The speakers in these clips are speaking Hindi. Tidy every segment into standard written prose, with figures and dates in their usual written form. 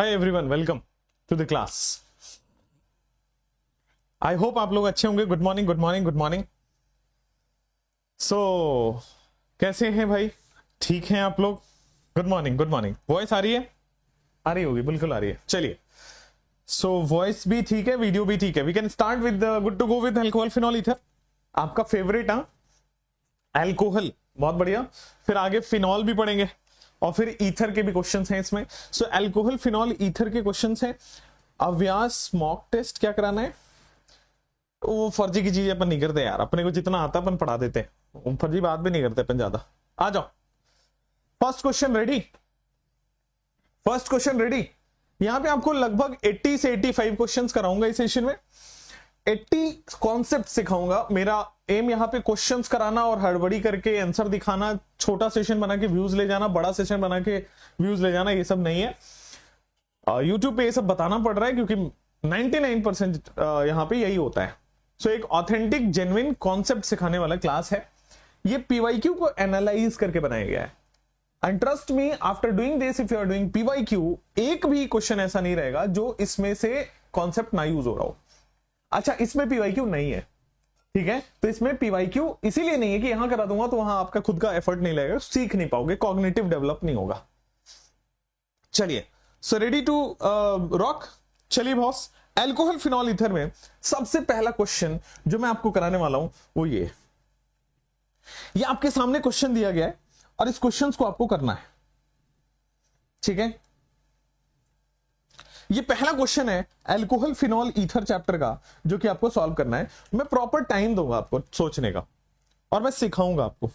Hi everyone, welcome to the class. I hope आप लोग अच्छे होंगे। Good morning, good morning, good morning. So कैसे हैं भाई? ठीक हैं आप लोग? Good morning, good morning. Voice आ रही है? आ रही होगी, बिल्कुल आ रही है। चलिए, सो वॉइस भी ठीक है, वीडियो भी ठीक है। We can start with good to go with alcohol phenol ether. आपका फेवरेट अल्कोहल, बहुत बढ़िया। फिर आगे फिनॉल भी पढ़ेंगे और फिर ईथर के भी क्वेश्चंस हैं इसमें। सो अल्कोहल फिनॉल ईथर के क्वेश्चंस हैं। अव्यास मॉक टेस्ट क्या कराना है? वो फर्जी की चीज अपन नहीं करते यार, अपने को जितना आता अपन पढ़ा देते हैं, फर्जी बात भी नहीं करते अपन ज्यादा। आ जाओ, first question ready? First question ready? यहां पे आपको लगभग 80 से 85 क्वेश्चंस कराऊंगा इस सेशन में। 80 कॉन्सेप्ट सिखाऊंगा। मेरा एम यहाँ पे क्वेश्चंस कराना और हड़बड़ी करके आंसर दिखाना, छोटा सेशन बना के व्यूज ले जाना, बड़ा सेशन बना के व्यूज ले जाना, ये सब नहीं है। यूट्यूब पे ये सब बताना पड़ रहा है क्योंकि 99% यहाँ पे यही होता है। सो एक ऑथेंटिक जेन्युइन कॉन्सेप्ट सिखाने वाला क्लास है। ये पीवाईक्यू को एनालाइज करके बनाया गया है। And trust me, after doing this, if you are doing PYQ, एक भी क्वेश्चन ऐसा नहीं रहेगा जो इसमें से कॉन्सेप्ट ना यूज हो रहा हो। अच्छा, इसमें पीवाईक्यू नहीं है, ठीक है? तो इसमें पीवाईक्यू इसीलिए नहीं है कि यहां करा दूंगा तो वहां आपका खुद का एफर्ट नहीं लगेगा, सीख नहीं पाओगे, कॉग्निटिव डेवलप नहीं होगा। चलिए, सो रेडी टू रॉक? चलिए बॉस, अल्कोहल फिनॉल ईथर में सबसे पहला क्वेश्चन जो मैं आपको कराने वाला हूं वो ये आपके सामने क्वेश्चन दिया गया है और इस क्वेश्चन को आपको करना है, ठीक है? ये पहला क्वेश्चन है अल्कोहल फिनॉल ईथर चैप्टर का, जो कि आपको सॉल्व करना है। मैं प्रॉपर टाइम दूंगा आपको सोचने का और मैं सिखाऊंगा आपको।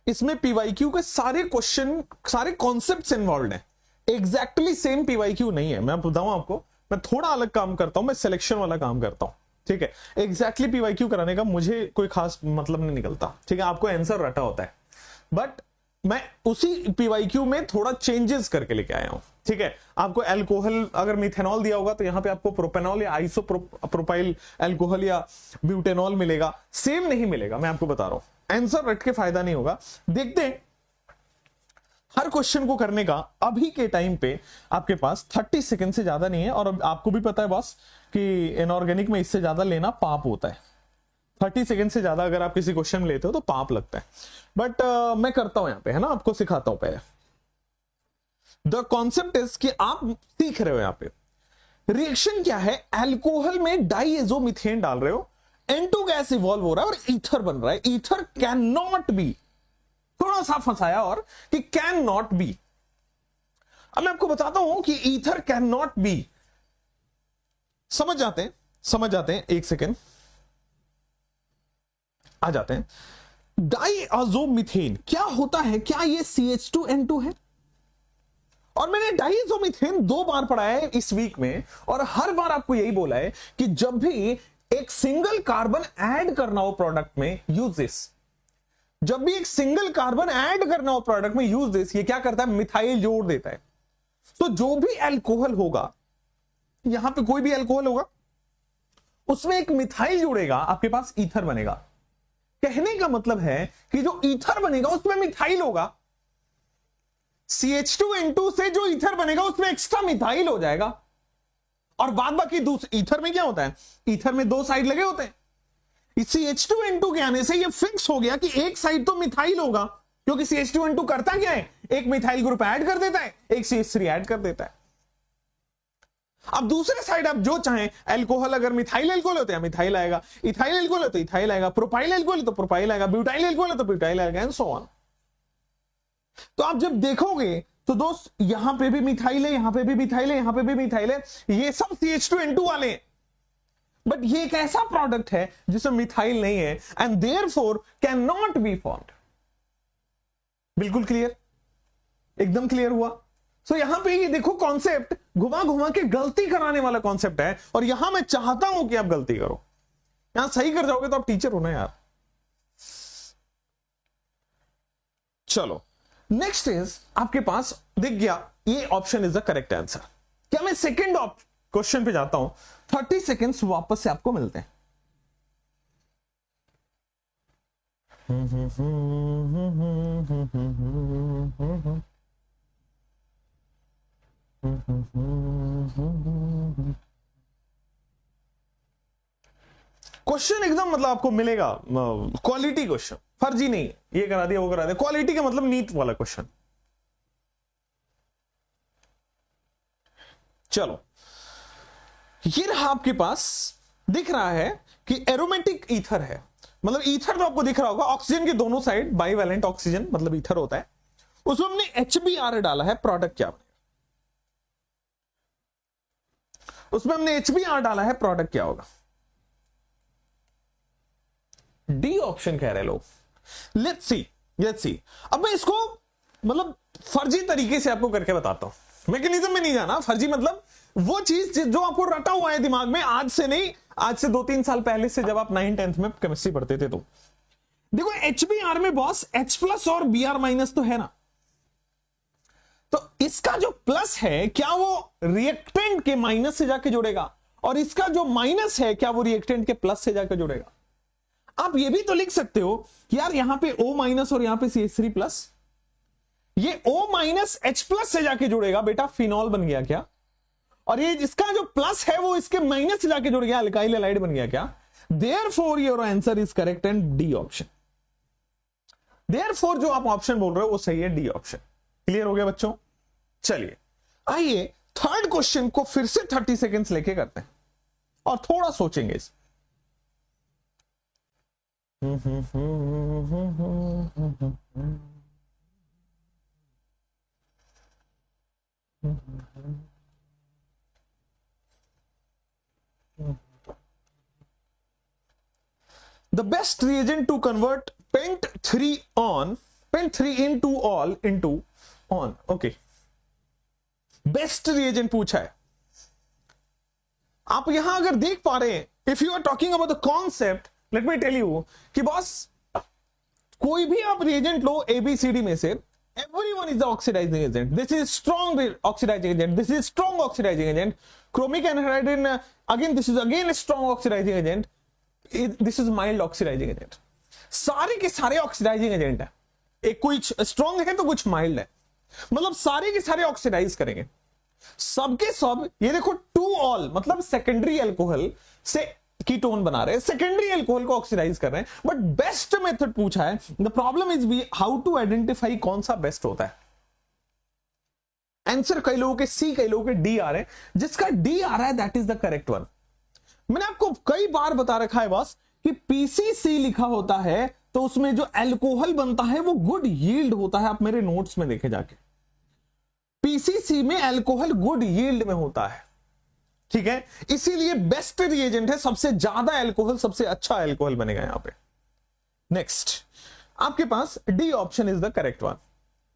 इसमें पीवाईक्यू के सारे क्वेश्चन, सारे कॉन्सेप्ट्स इन्वॉल्व हैं। एग्जैक्टली सेम पीवाईक्यू नहीं है, मैं बताऊं आपको। मैं थोड़ा अलग काम करता हूं, मैं सिलेक्शन वाला काम करता हूं, ठीक है? एग्जैक्टली पीवाईक्यू कराने का मुझे कोई खास मतलब नहीं निकलता, ठीक है? आपको आंसर रटा होता है, बट मैं उसी पीवाईक्यू में थोड़ा चेंजेस करके लेके आया हूं, ठीक है? आपको अल्कोहल अगर मिथेनॉल दिया होगा तो यहां पे आपको प्रोपेनॉल या आइसोप्रोपाइल अल्कोहल या ब्यूटेनॉल मिलेगा। सेम नहीं मिलेगा, मैं आपको बता रहा हूं। आंसर रट के फायदा नहीं होगा। देखते हैं, हर क्वेश्चन को करने का अभी के टाइम पे आपके पास 30 सेकंड से ज्यादा नहीं है। और आपको भी पता है बॉस कि इनऑर्गेनिक में इससे ज्यादा लेना पाप होता है। 30 सेकंड से ज्यादा अगर आप किसी क्वेश्चन में लेते हो तो पाप लगता है। बट मैं करता हूं यहां पे, है ना? आपको सिखाता हूं पहले। द कॉन्सेप्ट इज कि आप सीख रहे हो यहां पे रिएक्शन क्या है। अल्कोहल में डाइएजोमीथेन डाल रहे हो, N2 गैस इवॉल्व हो रहा है और ईथर बन रहा है। ईथर कैन नॉट बी, थोड़ा सा फंसाया और कि कैन नॉट बी। अब मैं आपको बताता हूं कि ईथर कैन नॉट बी। समझ जाते हैं, एक सेकेंड आ जाते हैं। डाइएजोमीथेन क्या होता है? क्या ये CH2N2 है? और मैंने डाइएजोमीथेन 2 बार पढ़ा है इस वीक में, और हर बार आपको यही बोला है कि जब भी एक सिंगल कार्बन ऐड करना हो प्रोडक्ट में, यूज दिस। जब भी एक सिंगल कार्बन ऐड करना हो प्रोडक्ट में, यूज दिस। ये क्या करता है? मिथाइल जोड़ देता है। तो जो भी अल्कोहल होगा, यहां पे कोई भी अल्कोहल होगा, उसमें एक मिथाइल जुड़ेगा, आपके पास ईथर बनेगा। कहने का मतलब है कि जो ईथर बनेगा उसमें मिथाइल होगा। CH2N2 से जो ईथर बनेगा उसमें एक्स्ट्रा मिथाइल हो जाएगा। और बाद बाकी दूसरे ईथर में क्या होता है? ईथर में 2 साइड लगे होते हैं। CH2N2 के आने से ये फिक्स हो गया कि एक साइड तो मिथाइल होगा, क्योंकि CH2N2 करता क्या है? एक मिथाइल ग्रुप ऐड कर देता है, एक CH3 ऐड कर देता है। अब दूसरे साइड आप जो चाहें, अल्कोहल अगर मिथाइल अल्कोहल होते हैं मिथाइल आएगा, इथाइल अल्कोहल होता है इथाइल आएगा, प्रोपाइल अल्कोहल तो प्रोपाइल आएगा, ब्यूटाइल अल्कोहल है तो ब्यूटाइल आएगा, एंड सो ऑन। तो आप जब देखोगे तो दोस्त, यहां पे भी मिथाइल है, यहां पे भी मिथाइल है, यहां पे भी मिथाइल है, ये सब CH2N2 वाले हैं। बट ये एक ऐसा प्रोडक्ट है जिसमें मिथाइल नहीं है, and therefore can not be formed. बिल्कुल क्लियर? एकदम क्लियर हुआ? सो यहां पे ये देखो, कॉन्सेप्ट घुमा घुमा के गलती कराने वाला कॉन्सेप्ट है, और यहां मैं चाहता हूं कि आप गलती करो। यहां सही कर जाओगे तो आप टीचर हो ना यार। चलो, नेक्स्ट इज आपके पास दिख गया, ये option is the correct answer. क्या मैं सेकंड क्वेश्चन पे जाता हूं? 30 सेकेंड्स वापस से आपको मिलते हैं। क्वेश्चन एकदम मतलब आपको मिलेगा क्वालिटी क्वेश्चन, फर्जी नहीं, ये करा दिया वो करा दिया, क्वालिटी का मतलब नीट वाला क्वेश्चन। चलो, ये रहा आपके पास, दिख रहा है कि एरोमेटिक ईथर है, मतलब ईथर तो आपको दिख रहा होगा, ऑक्सीजन के दोनों साइड बाईवैलेंट ऑक्सीजन मतलब ईथर होता है, उसमें हमने HBr डाला है, प्रोडक्ट क्या बनेगा? उसमें हमने HBr डाला है, प्रोडक्ट क्या होगा? डी ऑप्शन कह रहे लोग। Let's see. अब मैं इसको मतलब फर्जी तरीके से आपको करके बताता हूं, मैकेनिज्म में नहीं जाना, फर्जी मतलब वो चीज जो आपको रटा हुआ है दिमाग में, आज से नहीं, आज से 2-3 साल पहले से, जब आप 9th-10th में केमिस्ट्री पढ़ते थे। तो देखो HBr में बॉस H+ और Br- तो है ना, तो इसका जो प्लस है क्या वो रिएक्टेंट के माइनस से जाके जुड़ेगा, और इसका जो माइनस है क्या वो रिएक्टेंट के प्लस से जाकर जुड़ेगा? आप ये भी तो लिख सकते हो कि यार यहां पे O- और यहां पे CH3+, ये O- H+ से जाके जुड़ेगा, बेटा फिनॉल बन गया क्या? और ये इसका जो प्लस है वो इसके माइनस से जाके जुड़ गया, अल्काइल हैलाइड बन गया क्या? Therefore your answer is correct and D option. Therefore जो आप ऑप्शन बोल रहे हो वो सही है, डी ऑप्शन। क्लियर हो गया बच्चों? चलिए आइए थर्ड क्वेश्चन को फिर से 30 सेकेंड्स लेके करते हैं और थोड़ा सोचेंगे इस The best reagent to convert pent 3 into all into on. Okay. Best reagent पूछा है। आप यहां अगर देख पा रहे हैं, if you are talking about the concept, let me tell you कि बॉस कोई भी आप रिएजेंट लो ABCD में से, everyone is the oxidizing agent. This is strong oxidizing agent. This is strong oxidizing agent. Chromic anhydride, again this is again a strong oxidizing agent. This is mild oxidizing agent. सारे के सारे ऑक्सीडाइजिंग एजेंट है, एक कुछ स्ट्रॉन्ग है तो कुछ माइल्ड है, मतलब सारे के सारे ऑक्सीडाइज करेंगे, सबके सब। ये देखो टू ऑल मतलब सेकेंडरी अल्कोहल से कीटोन बना रहे हैं, सेकेंडरी अल्कोहल को ऑक्सीडाइज कर रहे हैं, बट बेस्ट मेथड पूछा है। The problem is be how to identify कौन सा बेस्ट होता है। आंसर कई लोगों के C, कई लोगों के D आ रहे हैं, जिसका D आ रहा है that is the correct one. मैंने आपको कई बार बता रखा है बॉस कि PCC लिखा होता है तो उसमें जो अल्कोहल बनता है वो गुड यील्ड होता है। आप मेरे नोट्स में देखे जाके, PCC में अल्कोहल गुड यील्ड में होता है, ठीक है, इसीलिए बेस्ट रिएजेंट है, सबसे ज्यादा अल्कोहल, सबसे अच्छा अल्कोहल बनेगा यहां पे। नेक्स्ट आपके पास D option is the correct one.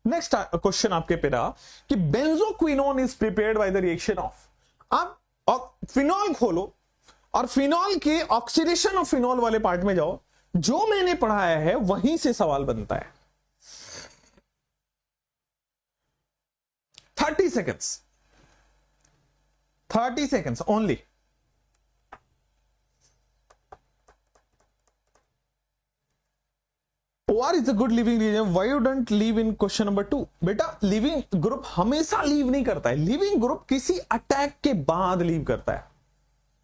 Next question आपके पे रहा कि benzoquinone is prepared by the reaction of. आप फिनॉल खोलो और फिनॉल के ऑक्सीडेशन ऑफ फिनॉल वाले पार्ट में जाओ, जो मैंने पढ़ाया है वहीं से सवाल बनता है। 30 seconds only. OR is a good leaving reagent. Why you don't leave in question number 2? बेटा लीविंग ग्रुप हमेशा लीव नहीं करता है, लीविंग ग्रुप किसी अटैक के बाद लीव करता है।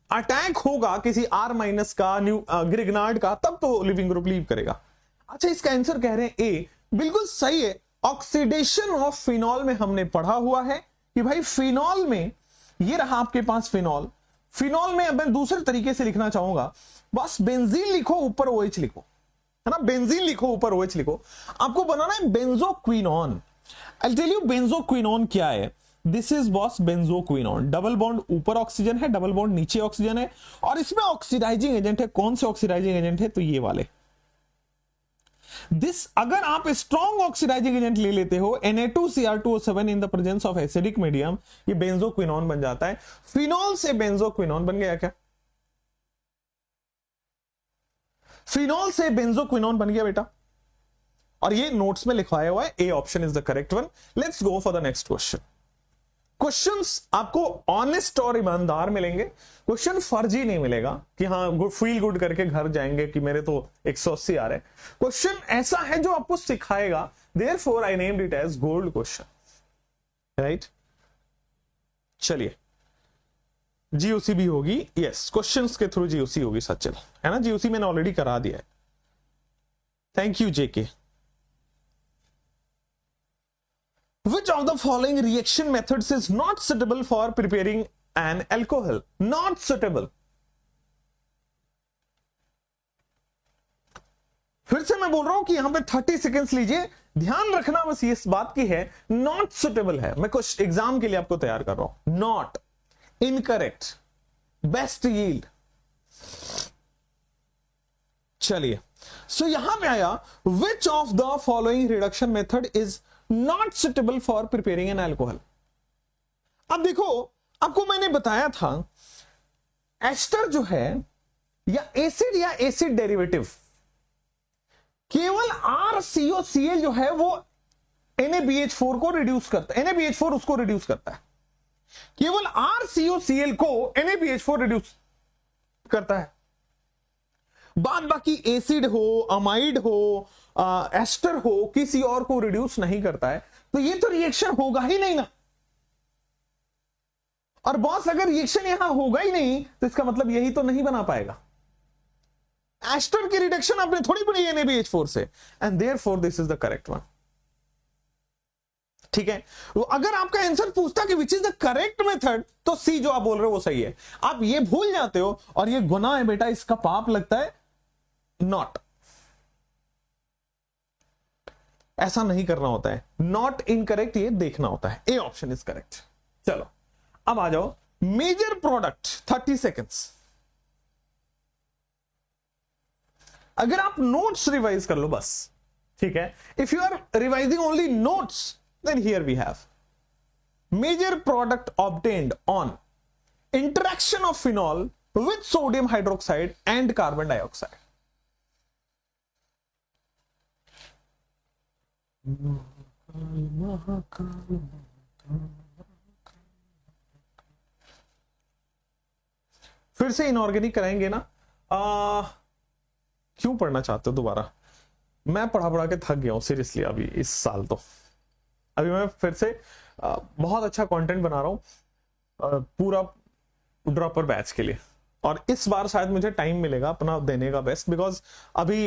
अटैक होगा किसी R- का, ग्रिग्नार्ड का, तब तो लिविंग ग्रुप लीव करेगा। अच्छा इसका आंसर कह रहे हैं ए, बिल्कुल सही है। ऑक्सीडेशन ऑफ फिनॉल में हमने पढ़ा हुआ है कि भाई फिनॉल में, ये रहा आपके पास फिनॉल, फिनॉल में अब मैं दूसरे तरीके से लिखना चाहूंगा, बस बेंजीन लिखो ऊपर OH लिखो, है ना, बेंजीन लिखो ऊपर OH लिखो, आपको बनाना है benzoquinone. I tell you benzoquinone क्या है। This is boss benzoquinone, double bond ऊपर ऑक्सीजन है, डबल बॉन्ड नीचे ऑक्सीजन है, और इसमें ऑक्सीडाइजिंग एजेंट है। कौन से ऑक्सीडाइजिंग एजेंट है? तो ये वाले। दिस अगर आप स्ट्रॉन्ग ऑक्सीडाइजिंग एजेंट ले लेते हो Na2Cr2O7 in the presence of acidic medium, ये बेंजोक्विनोन बन जाता है। फिनॉल से बेंजोक्विनोन बन गया क्या? फिनॉल से बेंजोक्विनोन बन गया बेटा, और ये नोट्स में लिखवाया हुआ है। ए option is the correct one. Let's go for the next question. Questions आपको ऑनेस्ट और ईमानदार मिलेंगे, क्वेश्चन फर्जी नहीं मिलेगा कि हाँ गुड फील गुड करके घर जाएंगे कि मेरे तो 180 आ रहे। क्वेश्चन ऐसा है जो आपको सिखाएगा, therefore I named it as gold question, right. चलिए जीओसी भी होगी, यस, क्वेश्चंस के थ्रू जीओसी होगी सचिन, है ना। जीओसी मैंने ऑलरेडी करा दिया है, thank you JK. Which of the following reaction methods is not suitable for preparing an alcohol? Not suitable. फिर से मैं बोल रहा हूं कि यहां पे 30 सेकेंड्स लीजिए, ध्यान रखना बस इस बात की है, नॉट सुटेबल है। मैं कुछ एग्जाम के लिए आपको तैयार कर रहा हूं। Not, incorrect, best yield. चलिए, सो यहां पे आया विच of the following reduction method is not suitable for preparing an alcohol. अब देखो, आपको मैंने बताया था एस्टर जो है या एसिड डेरिवेटिव, केवल RCOCl जो है वो NaBH4 को रिड्यूस करता है, NaBH4 उसको रिड्यूस करता है, केवल RCOCl को NaBH4 रिड्यूस करता है। बाद बाकी एसिड हो, अमाइड हो, एस्टर हो, किसी और को रिड्यूस नहीं करता है, तो ये तो रिएक्शन होगा ही नहीं ना। और बॉस अगर रिएक्शन यहां होगा ही नहीं तो इसका मतलब यही तो नहीं बना पाएगा। एस्टर की रिडक्शन आपने थोड़ी बनी NaBH4 से, and therefore this is the correct one. ठीक है, तो अगर आपका आंसर पूछता कि which is the correct method, तो सी जो आप बोल रहे हो वो सही है। आप ये भूल जाते हो और ये गुनाह है बेटा, इसका पाप लगता है। नॉट, ऐसा नहीं करना होता है, नॉट इनकरेक्ट ये देखना होता है। ए ऑप्शन इज करेक्ट। चलो अब आ जाओ मेजर प्रोडक्ट, 30 सेकेंड्स। अगर आप नोट्स रिवाइज कर लो बस, ठीक है। If you are revising only notes, then here we have major product obtained on interaction of phenol with sodium hydroxide and carbon dioxide. फिर से इनऑर्गेनिक कराएंगे ना। क्यों पढ़ना चाहते हो दोबारा? मैं पढ़ा पढ़ा के थक गया हूं सीरियसली अभी इस साल। तो अभी मैं फिर से बहुत अच्छा कंटेंट बना रहा हूं पूरा ड्रॉपर बैच के लिए, और इस बार शायद मुझे टाइम मिलेगा अपना देने का बेस्ट, बिकॉज अभी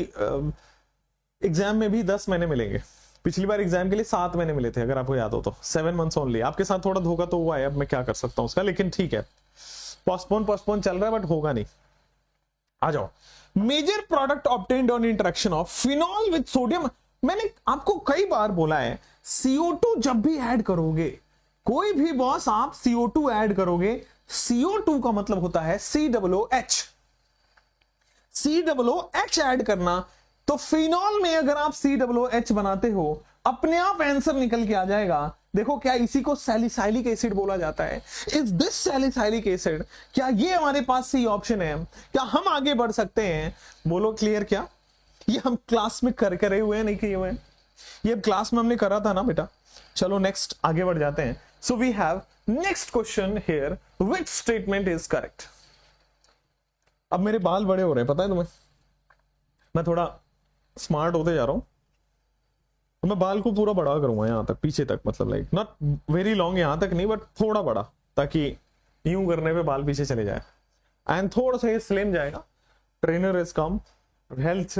एग्जाम में भी 10 महीने मिलेंगे। पिछली बार एग्जाम के लिए 7 महीने मिले थे, अगर आपको याद हो तो 7 मंथ्स ओनली। आपके साथ थोड़ा धोखा तो हुआ है, अब मैं क्या कर सकता हूं उसका, लेकिन ठीक है, पोस्टपोन चल रहा है, बट होगा नहीं। आ जाओ, major product obtained on interaction of phenol with sodium. मैंने आपको कई बार बोला है, CO2 जब भी ऐड करोगे, कोई भी बॉस आप CO2 ऐड करोगे, CO2 का मतलब होता है COOH। COOH ऐड करना, तो फिनॉल में अगर आप COOH बनाते हो, अपने आप आंसर निकल के आ जाएगा। देखो, क्या इसी को सैलिसाइलिक एसिड बोला जाता है? Is this salicylic acid? क्या ये हमारे पास सी ऑप्शन है? क्या हम आगे बढ़ सकते हैं? बोलो क्लियर। क्या ये हम क्लास में करे हुए हैं, नहीं किए हुए हैं? ये क्लास में हमने करा था ना बेटा। चलो नेक्स्ट आगे बढ़ जाते हैं। So we have next question here, which statement is correct? अब मेरे बाल बड़े हो रहे हैं, पता है तुम्हें, मैं थोड़ा स्मार्ट होते जा रहा हूं, तो मैं बाल को पूरा बड़ा करूंगा यहां तक, पीछे तक, मतलब लाइक नॉट वेरी लॉन्ग यहां तक नहीं, बट थोड़ा बड़ा, ताकि यूं करने पे बाल पीछे चले जाए, एंड थोड़ा सा ये स्लिम जाएगा। Trainer is come, health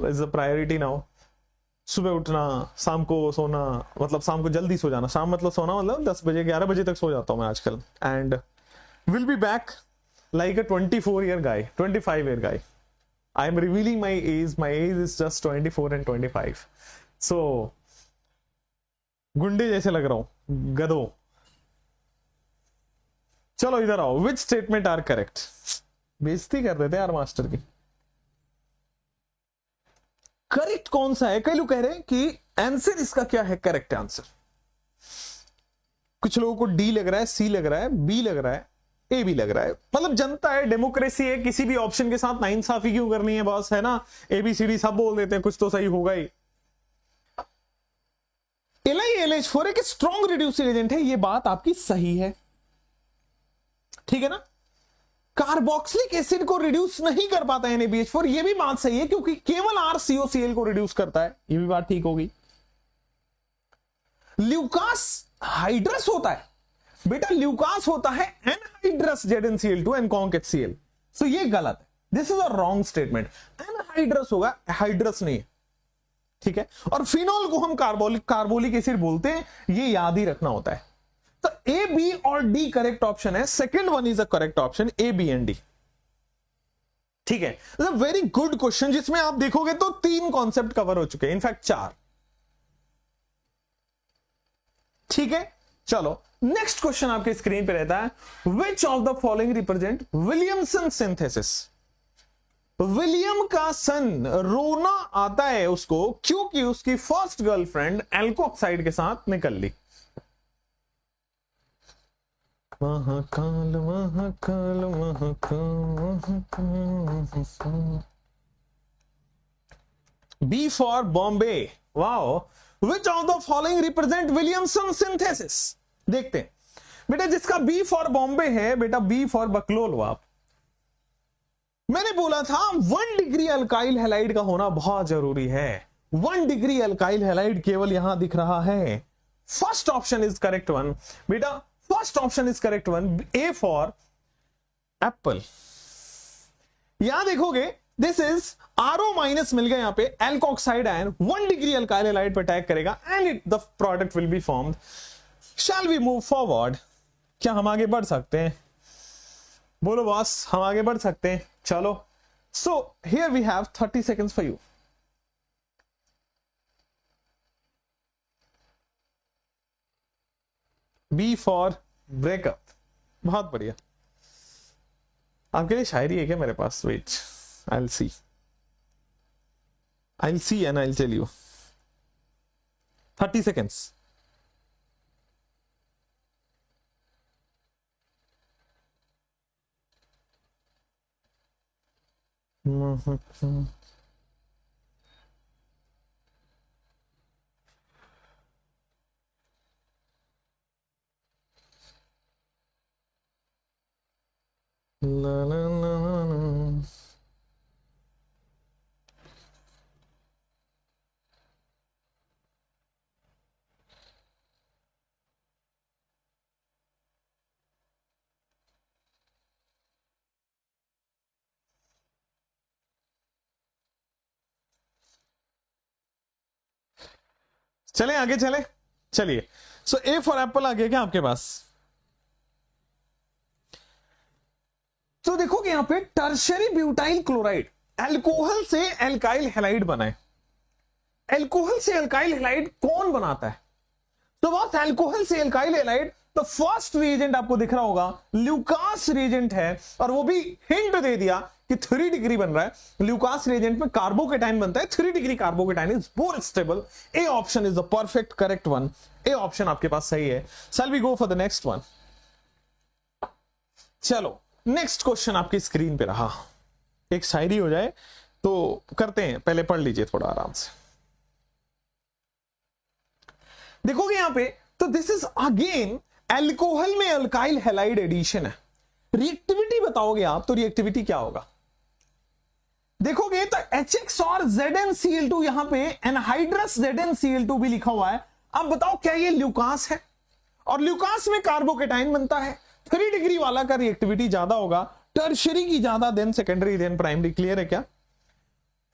is a priority now. सुबह उठना, शाम को सोना, मतलब शाम को जल्दी सो जाना, शाम मतलब सोना मतलब 10 बजे 11 बजे तक सो जाता हूं मैं आजकल। And will be back like a 24-year guy, 25-year guy. I am revealing my age. My age is just 24 and 25. So गुंडे जैसे लग रहा हूं, गधो। चलो इधर आओ, विच स्टेटमेंट आर करेक्ट? बेइज्जती कर देते यार मास्टर की। करेक्ट कौन सा है? कई लोग कह रहे हैं कि आंसर इसका क्या है करेक्ट आंसर। कुछ लोगों को डी लग रहा है, सी लग रहा है, बी लग रहा है, ए भी लग रहा है। मतलब जनता है, डेमोक्रेसी है, किसी भी ऑप्शन के साथ नाइंसाफी क्यों करनी है बॉस, है ना। ABCD सब बोल देते हैं, कुछ तो सही होगा ही। LiLH4 एक स्ट्रॉन्ग रिड्यूसिंग एजेंट है, ये बात आपकी सही है, ठीक है ना। कार्बोक्सिलिक एसिड को रिड्यूस नहीं कर पाता है NaBH4, ये भी बात सही है क्योंकि केवल RCOCl को रिड्यूस करता है, ये भी बात ठीक होगी। ल्यूकास हाइड्रस होता है बेटा, ल्यूकास होता है anhydrous ZnCl2 and conc HCl, सो ये गलत है, this is a wrong statement. Anhydrous होगा, हाइड्रस नहीं है, ठीक है। और फिनॉल को हम कार्बोलिक एसिड बोलते हैं, ये याद ही रखना होता है। तो ए, बी और डी करेक्ट ऑप्शन है, second one is a correct option, A, B and D, ठीक है। वेरी गुड क्वेश्चन, जिसमें आप देखोगे तो 3 कॉन्सेप्ट कवर हो चुके हैं, इनफैक्ट 4, ठीक है। चलो नेक्स्ट क्वेश्चन आपके स्क्रीन पे रहता है, विच of the following represent Williamson synthesis. William का सन रोना आता है उसको क्योंकि उसकी फर्स्ट गर्लफ्रेंड एल्कोक्साइड के साथ निकल ली। Mahakal Mahakal Mahakal. B for Bombay, wow. Which of the following represent Williamson synthesis. देखते हैं बेटा, जिसका बी फॉर बॉम्बे है बेटा, बी फॉर बकलोल हुआ। मैंने बोला था 1 डिग्री अल्काइल हैलाइड का होना बहुत जरूरी है, 1 डिग्री अल्काइल हैलाइड केवल यहां दिख रहा है। First option is correct one बेटा, first option is correct one, A for apple. यहां देखोगे दिस इज RO माइनस मिल गया यहां पे, alkoxide ion 1 degree alkyl halide पर अटैक करेगा and it the product will be formed. Shall we move forward, क्या हम आगे बढ़ सकते हैं? बोलो बॉस, हम आगे बढ़ सकते हैं, चलो। So here we have 30 seconds for you. B for breakup, बहुत बढ़िया। आपके लिए शायरी है क्या मेरे पास? Wait, I'll see and I'll tell you. 30 seconds. La la la la. चले आगे चले, चलिए। सो ए फॉर एप्पल आ गया क्या आपके पास? तो देखोगे यहां पे टर्शियरी ब्यूटाइल क्लोराइड, अल्कोहल से एल्काइल हैलाइड बनाए। अल्कोहल से एल्काइल हैलाइड कौन बनाता है? तो बात अल्कोहल से एल्काइल हैलाइड, तो फर्स्ट रिएजेंट आपको दिख रहा होगा ल्यूकास रिएजेंट है, और वो भी हिंट दे दिया कि 3 डिग्री बन रहा है। ल्यूकास रिएजेंट में कार्बोकेटाइन बनता है, 3 degree carbocation is more stable. A option is the perfect correct one, A option आपके पास सही है। Shall we go for the next one. चलो नेक्स्ट क्वेश्चन आपकी स्क्रीन पे रहा, एक शायरी हो जाए तो करते हैं, पहले पढ़ लीजिए थोड़ा आराम से। देखोगे यहां पे तो दिस इज अगेन अल्कोहल में अल्काइल हैलाइड एडिशन है। रिएक्टिविटी बताओगे आप तो रिएक्टिविटी क्या होगा? देखोगे तो HX और ZnCl2, यहां पे एनहाइड्रस ZnCl2 भी लिखा हुआ है। अब बताओ क्या ये ल्यूकास है? और ल्यूकास में कार्बोकेटाइन बनता है, 3 डिग्री वाला का रिएक्टिविटी ज्यादा होगा, टर्शियरी की ज्यादा, then secondary then primary. Clear है क्या?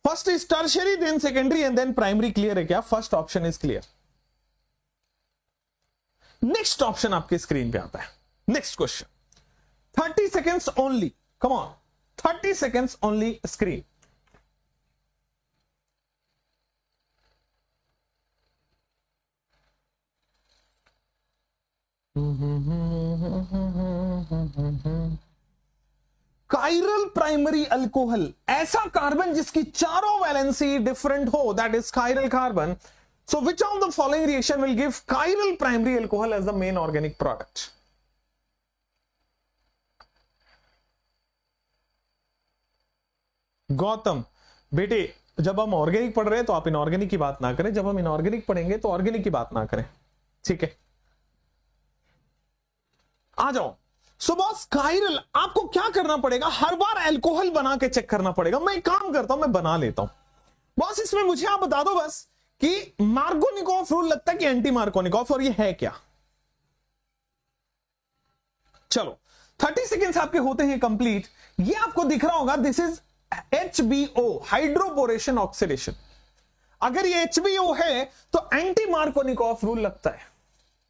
First is tertiary then secondary and then primary. Clear है क्या? First option is clear. Next option आपके स्क्रीन पे आता है, next question. 30 seconds only, come on, 30 seconds only screen. Chiral primary alcohol, ऐसा कार्बन जिसकी चारों वैलेंसी डिफरेंट हो, that is chiral carbon. So which of the following reaction will give chiral primary alcohol as the main organic product? Gautam बेटे जब हम ऑर्गेनिक पढ़ रहे हैं तो आप इनऑर्गेनिक की बात ना करें, जब हम इनऑर्गेनिक पढ़ेंगे तो ऑर्गेनिक की बात ना करें, ठीक है। आ जाओ। सो बॉस कायरल आपको क्या करना पड़ेगा, हर बार अल्कोहल बना के चेक करना पड़ेगा। मैं एक काम करता हूं, मैं बना लेता हूं बॉस। इसमें मुझे आप बता दो बस कि मार्कोनिकॉफ रूल लगता है कि एंटी मार्कोनिकॉफ, और ये है क्या। चलो 30 सेकेंड्स आपके होते हैं कंप्लीट। ये आपको दिख रहा होगा, this is HBO, hydroboration oxidation. अगर ये HBO है तो एंटी मार्कोनिकॉफ रूल लगता है,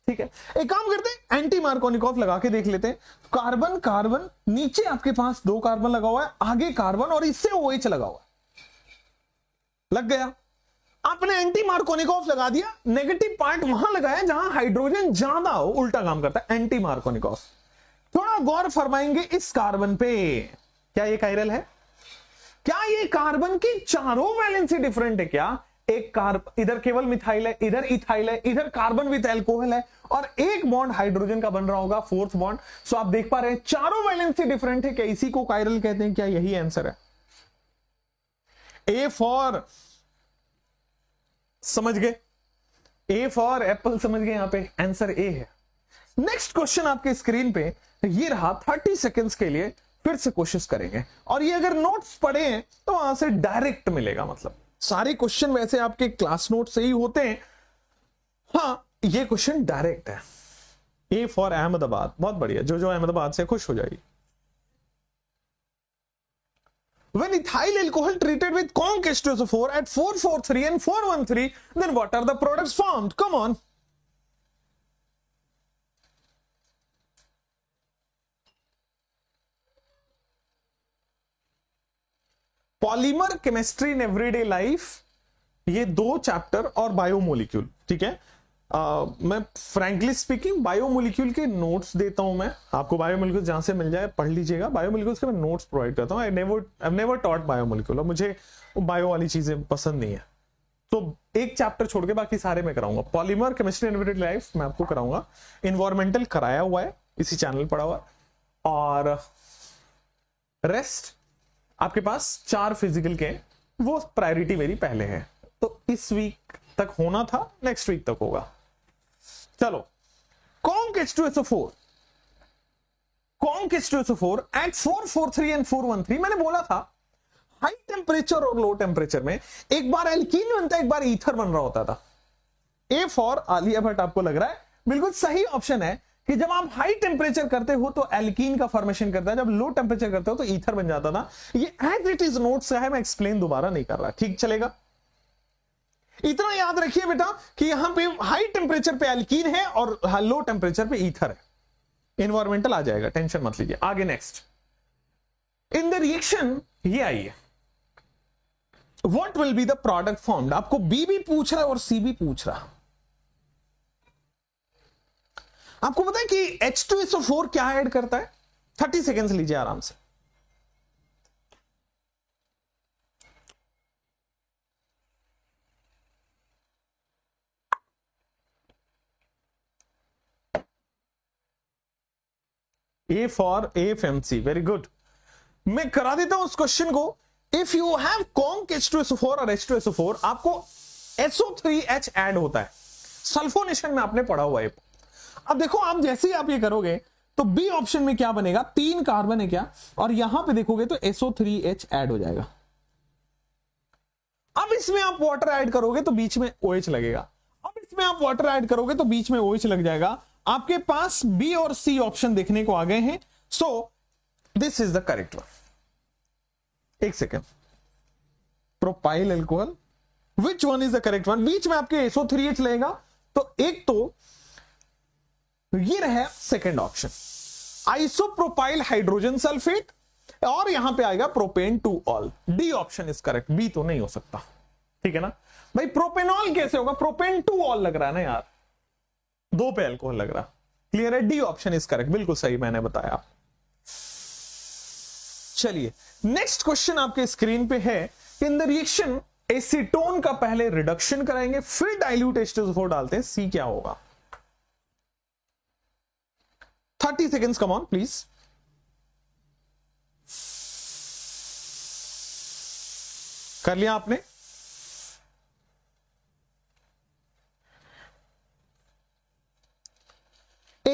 ठीक है। एक काम करते हैं, एंटी मार्कोनिकॉफ लगा के देख लेते हैं। कार्बन कार्बन, नीचे आपके पास 2 कार्बन लगा हुआ है, आगे कार्बन और इससे OH लगा हुआ है, लग गया। आपने एंटी मार्कोनिकॉफ लगा दिया, नेगेटिव पार्ट वहां लगाया जहां हाइड्रोजन ज्यादा हो, उल्टा काम करता है एंटी मार्कोनिकॉफ। थोड़ा गौर फरमाएंगे इस कार्बन पे, क्या ये कायरल है? क्या ये कार्बन की चारों वैलेंसी डिफरेंट है क्या? एक कार्बन इधर केवल मिथाइल है, इधर इथाइल है, इधर कार्बन विद अल्कोहल है, और एक बॉन्ड हाइड्रोजन का बन रहा होगा, 4th बॉन्ड। सो आप देख पा रहे हैं चारों वैलेंसी डिफरेंट है, क्या इसी को कायरल कहते हैं? क्या यही आंसर है? ए फॉर, समझ गए? ए फॉर एप्पल, समझ गए? यहां पे आंसर ए है। नेक्स्ट क्वेश्चन आपके स्क्रीन पे ये रहा, 30 सेकेंड्स के लिए फिर से कोशिश करेंगे, और ये अगर नोट्स पढ़े हैं तो वहां से डायरेक्ट मिलेगा। मतलब सारे क्वेश्चन वैसे आपके क्लास नोट से ही होते हैं, हाँ ये क्वेश्चन डायरेक्ट है। ए फॉर अहमदाबाद, बहुत बढ़िया, जो अहमदाबाद से खुश हो जाएगी। When ethyl alcohol treated with conc H2SO4 at 443 and 413, then what are the products formed? Come on. Polymer chemistry in everyday life, ये 2 चैप्टर और बायोमोलिक्यूल, ठीक है। मैं फ्रैंकली स्पीकिंग बायोमोलिक्यूल के नोट्स देता हूं, मैं आपको बायोमोलिक्यूल जहां से मिल जाए पढ़ लीजिएगा। बायोमोलिक्यूल्स के मैं नोट्स प्रोवाइड करता हूं। आई नेवर टॉट बायोमोलिक्यूल, और मुझे बायो वाली चीजें पसंद नहीं है, तो एक चैप्टर छोड़ के बाकी सारे मैं कराऊंगा। Polymer chemistry in everyday life मैं आपको कराऊंगा, इन्वायरमेंटल कराया हुआ है, इसी चैनल पढ़ा हुआ, और रेस्ट आपके पास 4 फिजिकल के, वो प्रायोरिटी मेरी पहले है, तो इस वीक तक होना था, नेक्स्ट वीक तक होगा। चलो, conc H2SO4, conc H2SO4 at 443 and 413, मैंने बोला था हाई टेम्परेचर और लो टेम्परेचर में एक बार एल्कीन बनता है, एक बार ईथर बन रहा होता था। ए फॉर आलिया भट्ट आपको लग रहा है बिल्कुल सही ऑप्शन है कि जब आप हाई टेम्परेचर करते हो तो एल्कीन का फॉर्मेशन करता है, जब लो टेम्परेचर करते हो तो ईथर बन जाता था। ये एज इट इज नोट्स है, मैं एक्सप्लेन दोबारा नहीं कर रहा, ठीक चलेगा? इतना याद रखिए बेटा कि यहां पे हाई टेम्परेचर पे एल्कीन है और लो टेम्परेचर पे ईथर है। एनवायरमेंटल आ जाएगा, टेंशन मत लीजिए। आगे नेक्स्ट, इन द रिएक्शन, ये आइए, what will be the product formed. आपको बी भी पूछ रहा है और सी भी पूछ रहा है। आपको पता है कि H2SO4 क्या ऐड करता है? 30 सेकेंड्स लीजिए आराम से। A for AFMC, very good. मैं करा देता हूं उस क्वेश्चन को। If you have conc H2SO4 और H2SO4, आपको SO3H ऐड होता है, सल्फोनेशन में आपने पढ़ा हुआ है। अब देखो, आप जैसे ही आप ये करोगे तो बी ऑप्शन में क्या बनेगा? 3 कार्बन है क्या, और यहां पे देखोगे तो SO3H ऐड हो जाएगा। अब इसमें आप वाटर ऐड करोगे तो बीच में OH लगेगा, अब इसमें आप वाटर ऐड करोगे तो बीच में OH लग जाएगा। आपके पास बी और सी ऑप्शन देखने को आ गए हैं, so this is the correct one. एक second, propyl alcohol, which one is the correct one? बीच में आपके SO3H लगेगा, तो एक तो ये रहा second option, isopropyl hydrogen sulphate, और यहां पे आएगा propane two all. D option is correct, B तो नहीं हो सकता, ठीक है ना भाई? प्रोपेनॉल कैसे होगा? प्रोपेन टू ऑल लग रहा है ना यार, 2 पे अल्कोहल लग रहा। क्लियर है? डी ऑप्शन इज करेक्ट, बिल्कुल सही मैंने बताया। चलिए नेक्स्ट क्वेश्चन आपके स्क्रीन पे है, इन द रिएक्शन एसीटोन का पहले रिडक्शन कराएंगे, फिर डाइल्यूट H2SO4 डालते हैं, सी क्या होगा? 30 सेकेंड्स, कम ऑन प्लीज। कर लिया आपने?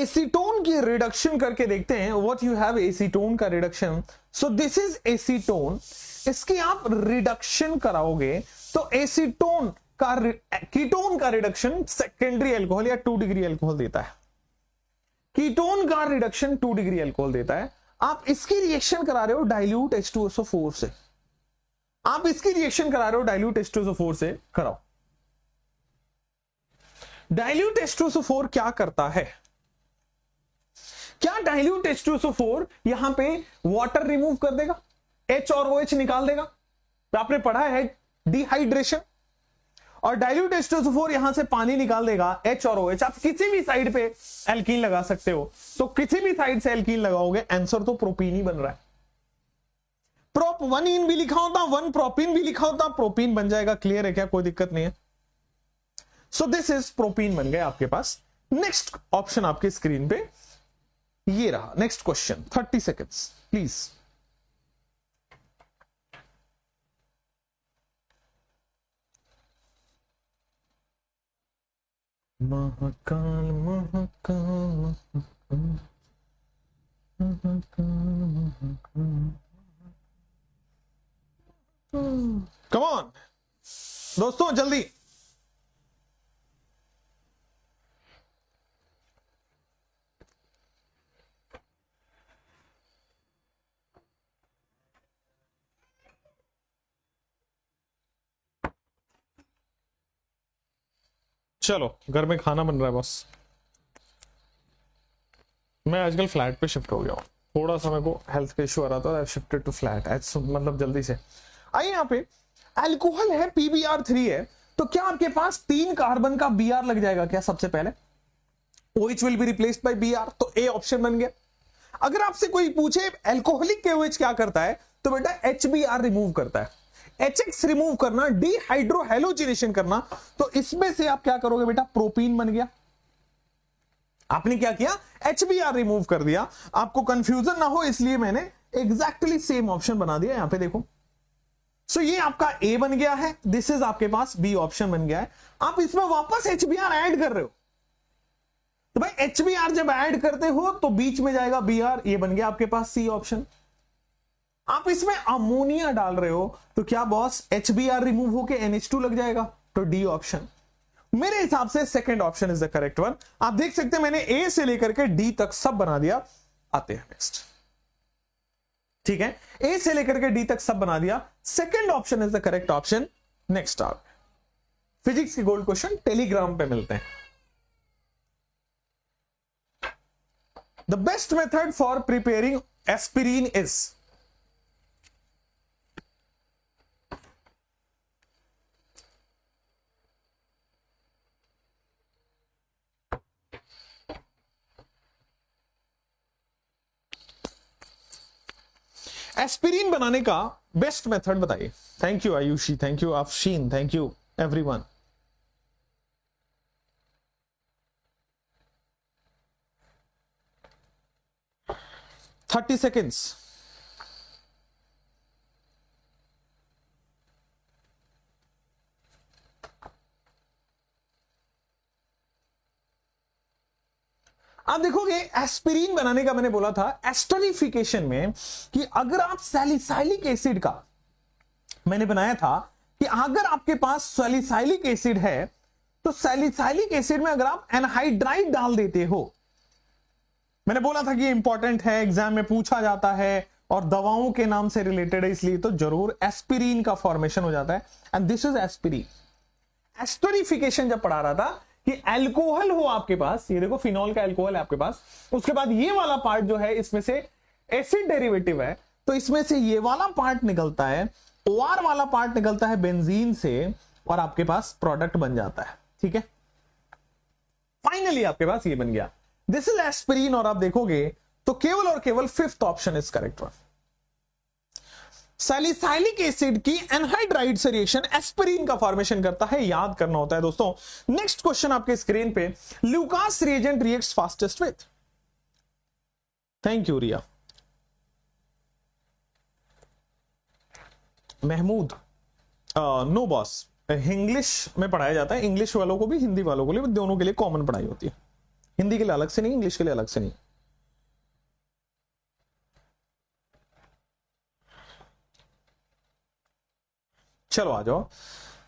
एसीटोन की रिडक्शन करके देखते हैं व्हाट यू हैव एसीटोन का reduction. So this is acetone, इसकी आप रिडक्शन कराओगे तो एसीटोन का कीटोन का रिडक्शन सेकेंडरी अल्कोहल या 2 डिग्री अल्कोहल देता है। कीटोन का रिडक्शन 2 डिग्री अल्कोहल देता है। आप इसकी रिएक्शन करा रहे हो डाइल्यूट H2SO4 से, आप इसकी रिएक्शन करा रहे हो डाइल्यूट H2SO4 से, कराओ। डाइल्यूट H2SO4 क्या करता है? क्या डाइल्यूट H2SO4 यहां पे वाटर रिमूव कर देगा, H और OH निकाल देगा? तो आपने पढ़ा है डिहाइड्रेशन, और डाइल्यूट H2SO4 यहां से पानी निकाल देगा, H और OH। आप किसी भी साइड पे एल्कीन लगा सकते हो, तो किसी भी साइड से एल्कीन लगाओगे, आंसर तो प्रोपीन ही बन रहा है। प्रोप 1 इन भी लिखा होता, 1 प्रोपीन भी लिखा होता, प्रोपीन बन जाएगा। क्लियर है क्या? कोई दिक्कत नहीं है। सो दिस इज प्रोपीन बन गया आपके पास। नेक्स्ट ऑप्शन आपके स्क्रीन पे ये रहा। Next question, 30 seconds please. Mahakal Mahakal come on दोस्तों, जल्दी। चलो, घर में खाना बन रहा है बस। मैं आजकल फ्लैट पे शिफ्ट हो गया हूँ, थोड़ा सा मेरे को हेल्थ का इशू आ रहा था, शिफ्टेड टू फ्लैट एज, मतलब जल्दी से। आइए, यहाँ पे अल्कोहल है, PbR3 है, तो क्या आपके पास 3 कार्बन का Br लग जाएगा क्या? सबसे पहले OH will be replaced by Br, तो ए ऑप्शन बन गया। अगर आपसे कोई पूछे अल्कोहलिक KOH क्या करता है, तो बेटा HBr रिमूव करता है। HX रिमूव करना, डिहाइड्रोहेलोजिनेशन करना, तो इसमें से आप क्या करोगे बेटा? प्रोपीन बन गया। आपने क्या किया? HBr रिमूव कर दिया। आपको कंफ्यूजन ना हो इसलिए मैंने एग्जैक्टली सेम ऑप्शन बना दिया, यहां पे देखो। सो ये आपका A बन गया है, दिस इज आपके पास B ऑप्शन बन गया है। आप इसमें वापस HBr ऐड कर रहे हो, तो भाई HBr जब ऐड करते हो तो बीच में जाएगा Br, ये बन गया आपके पास C ऑप्शन। आप इसमें अमोनिया डाल रहे हो, तो क्या बॉस HBr रिमूव होके NH2 लग जाएगा, तो D ऑप्शन। मेरे हिसाब से second option is the correct one. आप देख सकते हैं मैंने A से लेकर के D तक सब बना दिया। आते हैं नेक्स्ट, ठीक है, A से लेकर के D तक सब बना दिया। Second option is the correct option. Next आप फिजिक्स की गोल्ड क्वेश्चन टेलीग्राम पे मिलते हैं। The best method for preparing aspirin is, aspirin बनाने का बेस्ट मेथड बताइए। Thank you Ayushi, thank you Afsheen, thank you everyone. Thirty seconds. आप देखोगे एस्पिरिन बनाने का मैंने बोला था एस्टरिफिकेशन में कि अगर आप सैलिसाइलिक एसिड का, मैंने बनाया था कि अगर आपके पास सैलिसाइलिक एसिड है तो सैलिसाइलिक एसिड में अगर आप एनहाइड्राइड डाल देते हो, मैंने बोला था कि इंपॉर्टेंट है, एग्जाम में पूछा जाता है और दवाओं के नाम से रिलेटेड है, इसलिए तो जरूर एस्पिरिन का फॉर्मेशन हो जाता है। And this is aspirin. Esterification जब पढ़ा रहा था कि अल्कोहल हो आपके पास, ये देखो फिनॉल का अल्कोहल है आपके पास, उसके बाद ये वाला पार्ट जो है इसमें से एसिड डेरिवेटिव है, तो इसमें से ये वाला पार्ट निकलता है, OR वाला पार्ट निकलता है बेंजीन से, और आपके पास प्रोडक्ट बन जाता है। ठीक है, फाइनली आपके पास ये बन गया, दिस इज एस्पिरिन। और आप देखोगे तो केवल और केवल fifth option is correct one. Salicylic acid की एनहाइड्राइड से रिएक्शन एस्पिरिन का फॉर्मेशन करता है, याद करना होता है दोस्तों। नेक्स्ट क्वेश्चन आपके स्क्रीन पे, Lucas reagent reacts fastest with, thank you Riya. Mahmood, no boss, English में पढ़ाया जाता है, इंग्लिश वालों को भी हिंदी वालों को भी, दोनों के लिए कॉमन पढ़ाई होती है। हिंदी के लिए अलग से नहीं, इंग्लिश के लिए अलग से नहीं। चलो आ जाओ।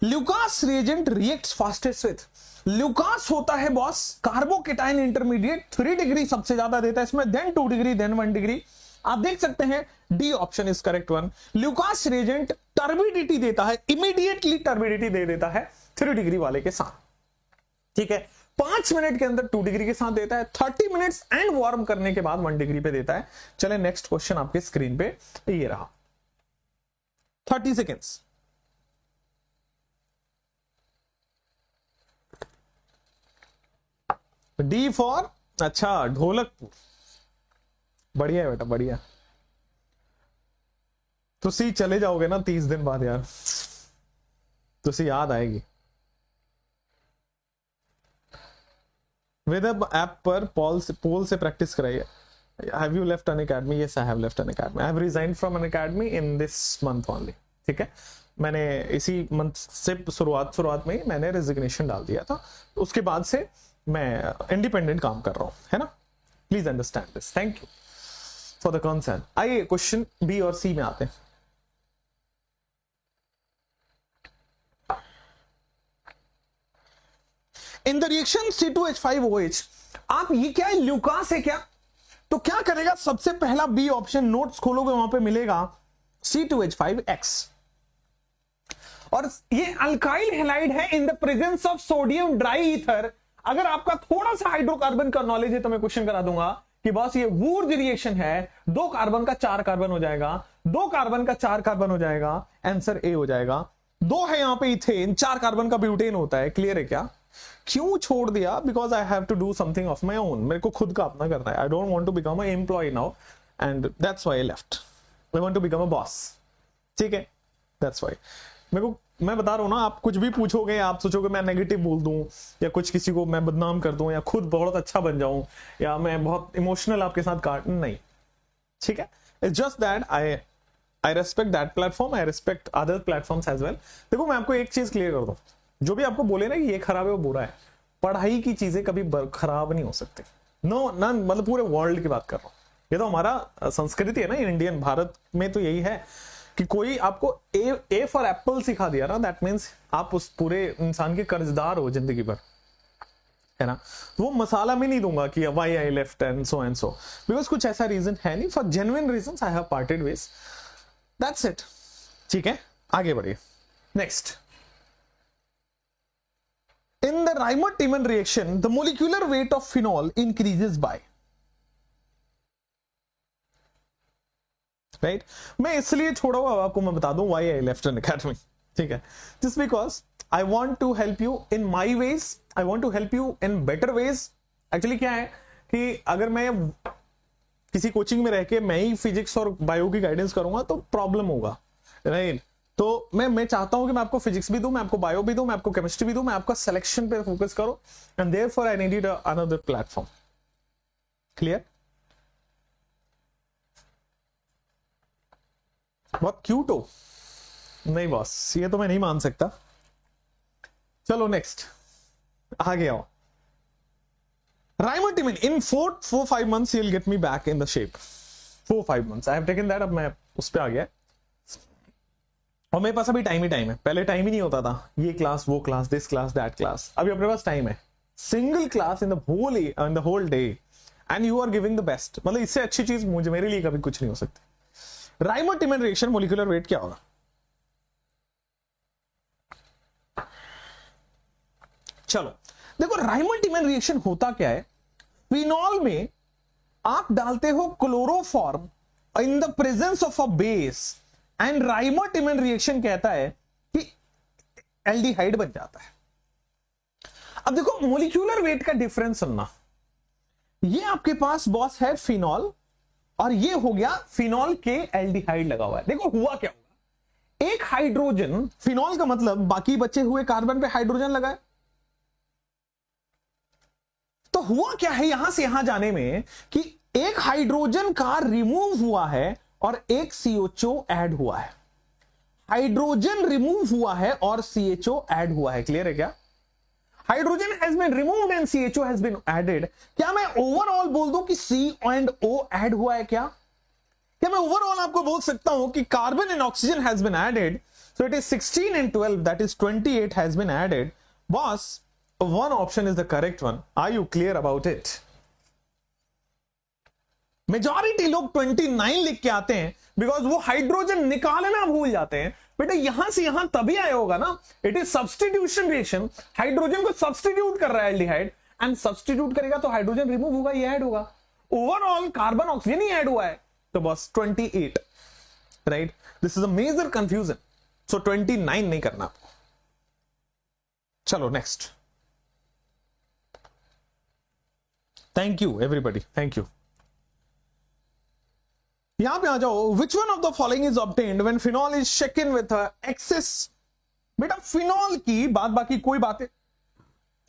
Lucas reagent reacts fastest with, Lucas होता है बॉस कार्बोकेटाइन इंटरमीडिएट, 3 डिग्री सबसे ज्यादा देता है इसमें, देन 2 डिग्री, देन 1 डिग्री। आप देख सकते हैं D option is correct one. Lucas reagent turbidity देता है, इमीडिएटली टर्बिडिटी दे देता है 3 डिग्री वाले के साथ, ठीक है। 5 मिनट के अंदर 2 डिग्री के साथ देता है, 30 मिनट्स एंड वार्म करने के बाद 1 डिग्री पे देता है। चले नेक्स्ट क्वेश्चन आपके स्क्रीन पे ये रहा, 30 सेकेंड्स। डी फॉर, अच्छा ढोलकपुर, बढ़िया है बेटा बढ़िया। तो सी चले जाओगे ना 30 दिन बाद यार, तो सी याद आएगी। वेदर ऐप पर पोल से प्रैक्टिस कराइए। Have you left an academy? Yes I have left an academy, I have resigned from an academy in this month only, ठीक है। मैंने इसी मंथ से शुरुआत में ही मैंने रेजिग्नेशन डाल दिया था, उसके बाद से मैं इंडिपेंडेंट काम कर रहा हूं, है ना। Please understand this, thank you for the concern. आइए क्वेश्चन बी और सी में आते हैं। इन द रिएक्शन C2H5OH, आप ये क्या है, ल्यूकास है क्या? तो क्या करेगा, सबसे पहला बी ऑप्शन, नोट्स खोलोगे वहां पे मिलेगा C2H5X, और ये अल्काइल हैलाइड है इन the presence of sodium dry ether. अगर आपका थोड़ा सा हाइड्रोकार्बन का नॉलेज है तो मैं क्वेश्चन करा दूंगा कि बस ये वुर्ज रिएक्शन है, 2 कार्बन का 4 कार्बन हो जाएगा, 2 कार्बन का 4 कार्बन हो जाएगा, आंसर ए हो जाएगा। 2 है यहां पे इथेन, 4 कार्बन का ब्यूटेन होता है, क्लियर है क्या? क्यों छोड़ दिया? Because I have to do something of my own, मेरे को खुद का अपना करना है। I don't want to become a employee now and that's why I left, I want to become a boss, ठीक है, दैट्स व्हाई। मेरे को, मैं बता रहा हूं ना, आप कुछ भी पूछोगे आप सोचोगे मैं नेगेटिव बोल दूं या कुछ किसी को मैं बदनाम कर दूं या खुद बहुत अच्छा बन जाऊं या मैं बहुत इमोशनल आपके साथ काट, नहीं, ठीक है। It's just that I respect that platform, I respect other platforms as well. देखो मैं आपको एक चीज क्लियर कर दूं, जो भी आपको बोले ना कि ये खराब है वो बुरा है, पढ़ाई की चीजें कभी खराब नहीं हो सकती, नो नन, मतलब पूरे वर्ल्ड की बात कर रहा हूं। ये तो हमारा संस्कृति है ना, इंडियन भारत में तो यही है कि कोई आपको ए फॉर एप्पल सिखा दिया ना, दैट मीन्स आप उस पूरे इंसान के कर्जदार हो जिंदगी भर, है ना। तो वो मसाला में नहीं दूंगा कि why I left and so, because कुछ ऐसा रीजन है नहीं, for genuine reasons I have parted ways, that's it, ठीक है। आगे बढ़िए, next. In the Reimer-Tiemann reaction, the molecular weight of phenol increases by, right? मैं इसलिए छोड़ा हुआ आपको मैं बता दूं why I left an academy, ठीक है, just because I want to help you in my ways, I want to help you in better ways। Actually क्या है कि अगर मैं किसी कोचिंग में रह के मैं ही फिजिक्स और बायो की गाइडेंस करूंगा तो प्रॉब्लम होगा, राइट? तो मैं चाहता हूं कि मैं आपको फिजिक्स भी दूं, मैं आपको बायो भी दूं, मैं आपको केमिस्ट्री भी दूं, मैं आपका सिलेक्शन पे फोकस करो, and therefore I needed another platform, clear? बहुत क्यूट हो, नहीं बॉस ये तो मैं नहीं मान सकता। चलो नेक्स्ट, आगे आओ। Reimer-Tiemann, in 4-5 months you'll get me back in the shape, 4-5 months I have taken that, अब मैं उस पे आ गया और मेरे पास अभी टाइम ही टाइम है, पहले टाइम ही नहीं होता था, ये क्लास वो class, this class that class, अभी अपने पास टाइम है, single class in the whole day and you are giving the best. मतलब इससे अच्छी चीज मुझे मेरे लिए कभी कुछ नहीं हो सकती। Reimer-Tiemann रिएक्शन, मोलिकुलर वेट क्या होगा? चलो देखो, Reimer-Tiemann रिएक्शन होता क्या है, फिनॉल में आप डालते हो chloroform in the presence of a base, and Reimer-Tiemann reaction कहता है कि एल्डिहाइड बन जाता है। अब देखो मोलिक्यूलर वेट का डिफरेंस सुनना, ये आपके पास बॉस है फिनॉल और ये हो गया फिनॉल के एल्डिहाइड लगा हुआ है। देखो हुआ क्या होगा, एक हाइड्रोजन, फिनॉल का मतलब बाकी बचे हुए कार्बन पे हाइड्रोजन लगा है, तो हुआ क्या है यहां से यहां जाने में कि एक हाइड्रोजन का रिमूव हुआ है और एक CHO ऐड हुआ है, हाइड्रोजन रिमूव हुआ है और CHO ऐड हुआ है, क्लियर है क्या? Hydrogen has been removed and CHO has been added. क्या मैं ओवरऑल बोल दूं कि C एंड O ऐड हुआ है? क्या मैं ओवरऑल आपको बोल सकता हूं कि carbon and oxygen has been added, so it is 16 and 12, that is 28 has been added? Boss, one option is the correct one. Are you clear about it? Majority लोग 29 लिख के आते हैं बिकॉज वो हाइड्रोजन निकालना भूल जाते हैं। बेटा यहां से यहां तभी आया होगा ना, it is substitution reaction, hydrogen को सब्सटीट्यूट कर रहा है एल्डिहाइड, एंड सब्सटीट्यूट करेगा तो हाइड्रोजन रिमूव होगा, ये ऐड होगा। ओवरऑल कार्बन ऑक्सीजन ही ऐड हुआ है, तो बस 28, right? This is a major confusion, so 29 नहीं करना आपको। चलो next, thank you everybody, thank you. यहां पे आ जाओ, which one of the following is obtained when phenol is shaken with excess. बेटा फिनॉल की बात बाकी कोई बातें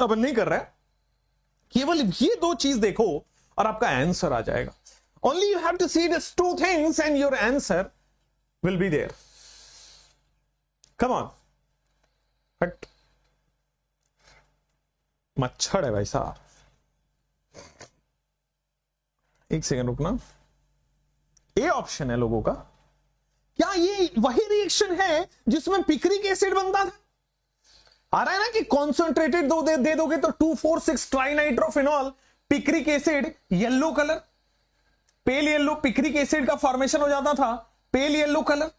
अब नहीं कर रहा है, केवल ये दो चीज देखो और आपका आंसर आ जाएगा। Only you have to see this two things and your answer will be there. Come on, हट, मच्छर है भाई साहब, एक सेकंड रुकना। ए ऑप्शन है लोगों का। क्या ये वही रिएक्शन है जिसमें पिक्रिक एसिड बनता था? आ रहा है ना कि कॉन्सेंट्रेटेड दे दोगे तो 2,4,6 trinitrophenol, picric acid, yellow colour, pale yellow, picric acid का फॉर्मेशन हो जाता था, पेल येलो कलर।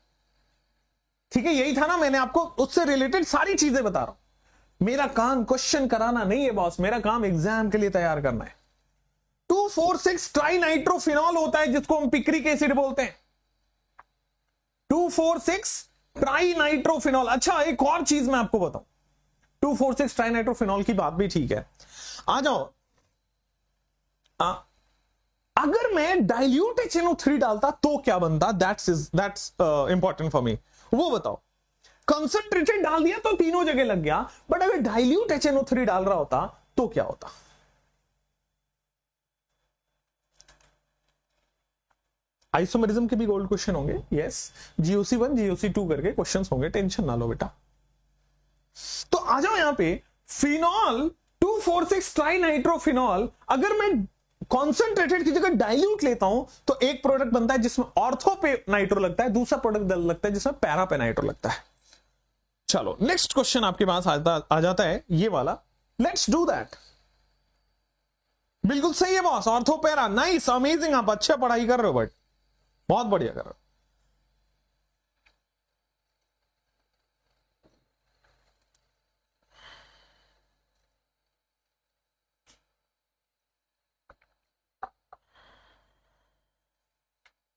ठीक है, यही था ना, मैंने आपको उससे रिलेटेड सारी चीजें बता रहा हूं। मेरा काम क्वेश्चन कराना नहीं है बॉस, मेरा काम एग्जाम के लिए तैयार करना है। 2,4,6 ट्राइनाइट्रोफिनॉल होता है जिसको हम पिक्रिक एसिड बोलते हैं, 2,4,6 ट्राइनाइट्रोफिनॉल। अच्छा एक और चीज मैं आपको बताऊं, 2,4,6 ट्राइनाइट्रोफिनॉल की बात भी ठीक है। आ जाओ, अगर मैं डाइल्यूट HNO3 डालता तो क्या बनता? दैट्स इंपॉर्टेंट फॉर मी, वो बताओ। कंसंट्रेटेड डाल दिया तो तीनों जगह लग गया, बट अगर डाइल्यूट HNO3 डाल रहा होता तो क्या होता? आइसोमेरिज्म के भी गोल्ड क्वेश्चन होंगे, यस, GOC1 GOC2 करके क्वेश्चंस होंगे, टेंशन ना लो बेटा। तो आ जाओ यहां पे, फिनॉल 2,4,6 ट्राइनाइट्रोफिनॉल, अगर मैं कॉन्सेंट्रेटेड की जगह डाइल्यूट लेता हूं तो एक प्रोडक्ट बनता है जिसमें ऑर्थो पे नाइट्रो लगता है, दूसरा प्रोडक्ट लगता है जिसमें पैरा पे नाइट्रो लगता है। चलो नेक्स्ट क्वेश्चन आपके पास आ जाता है ये वाला, लेट्स डू दैट। बिल्कुल सही है boss, ortho para, nice, amazing, आप अच्छा पढ़ाई कर रहे हो, बट बहुत बढ़िया कर रहे हो।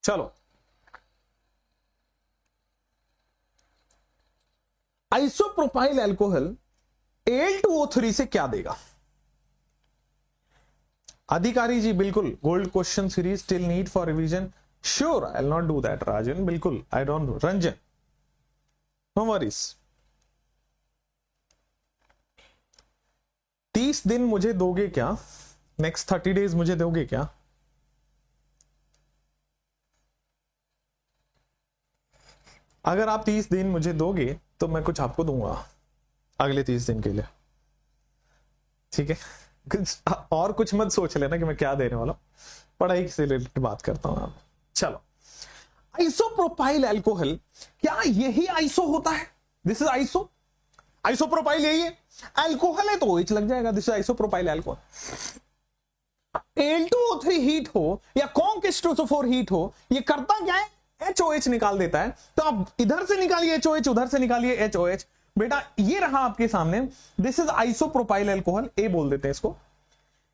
चलो, आइसोप्रोपाइल अल्कोहल Al2O3 से क्या देगा? अधिकारी जी बिल्कुल, gold question series still need for revision, sure I will not do that Rajan, बिल्कुल I don't do, Ranjan no worries. 30 दिन मुझे दोगे क्या? नेक्स्ट 30 डेज मुझे दोगे क्या? अगर आप 30 दिन मुझे दोगे तो मैं कुछ आपको दूंगा अगले 30 दिन के लिए, ठीक है? और कुछ मत सोच लेना कि मैं क्या देने वाला हूं, पढ़ाई से रिलेटेड बात करता हूं आप। चलो, आइसोप्रोपाइल अल्कोहल, क्या यही आइसो होता है? दिस इज आइसो, आइसोप्रोपाइल यही है, अल्कोहल है तो OH लग जाएगा, this is isopropyl alcohol. Al2O3 heat हो या कॉन्क H2SO4 हीट हो, ये करता क्या है? HOH निकाल देता है। तो आप इधर से निकालिए HOH, उधर से निकालिए HOH, बेटा ये रहा आपके सामने, दिस इज आइसोप्रोपाइल अल्कोहल, ए बोल देते हैं इसको।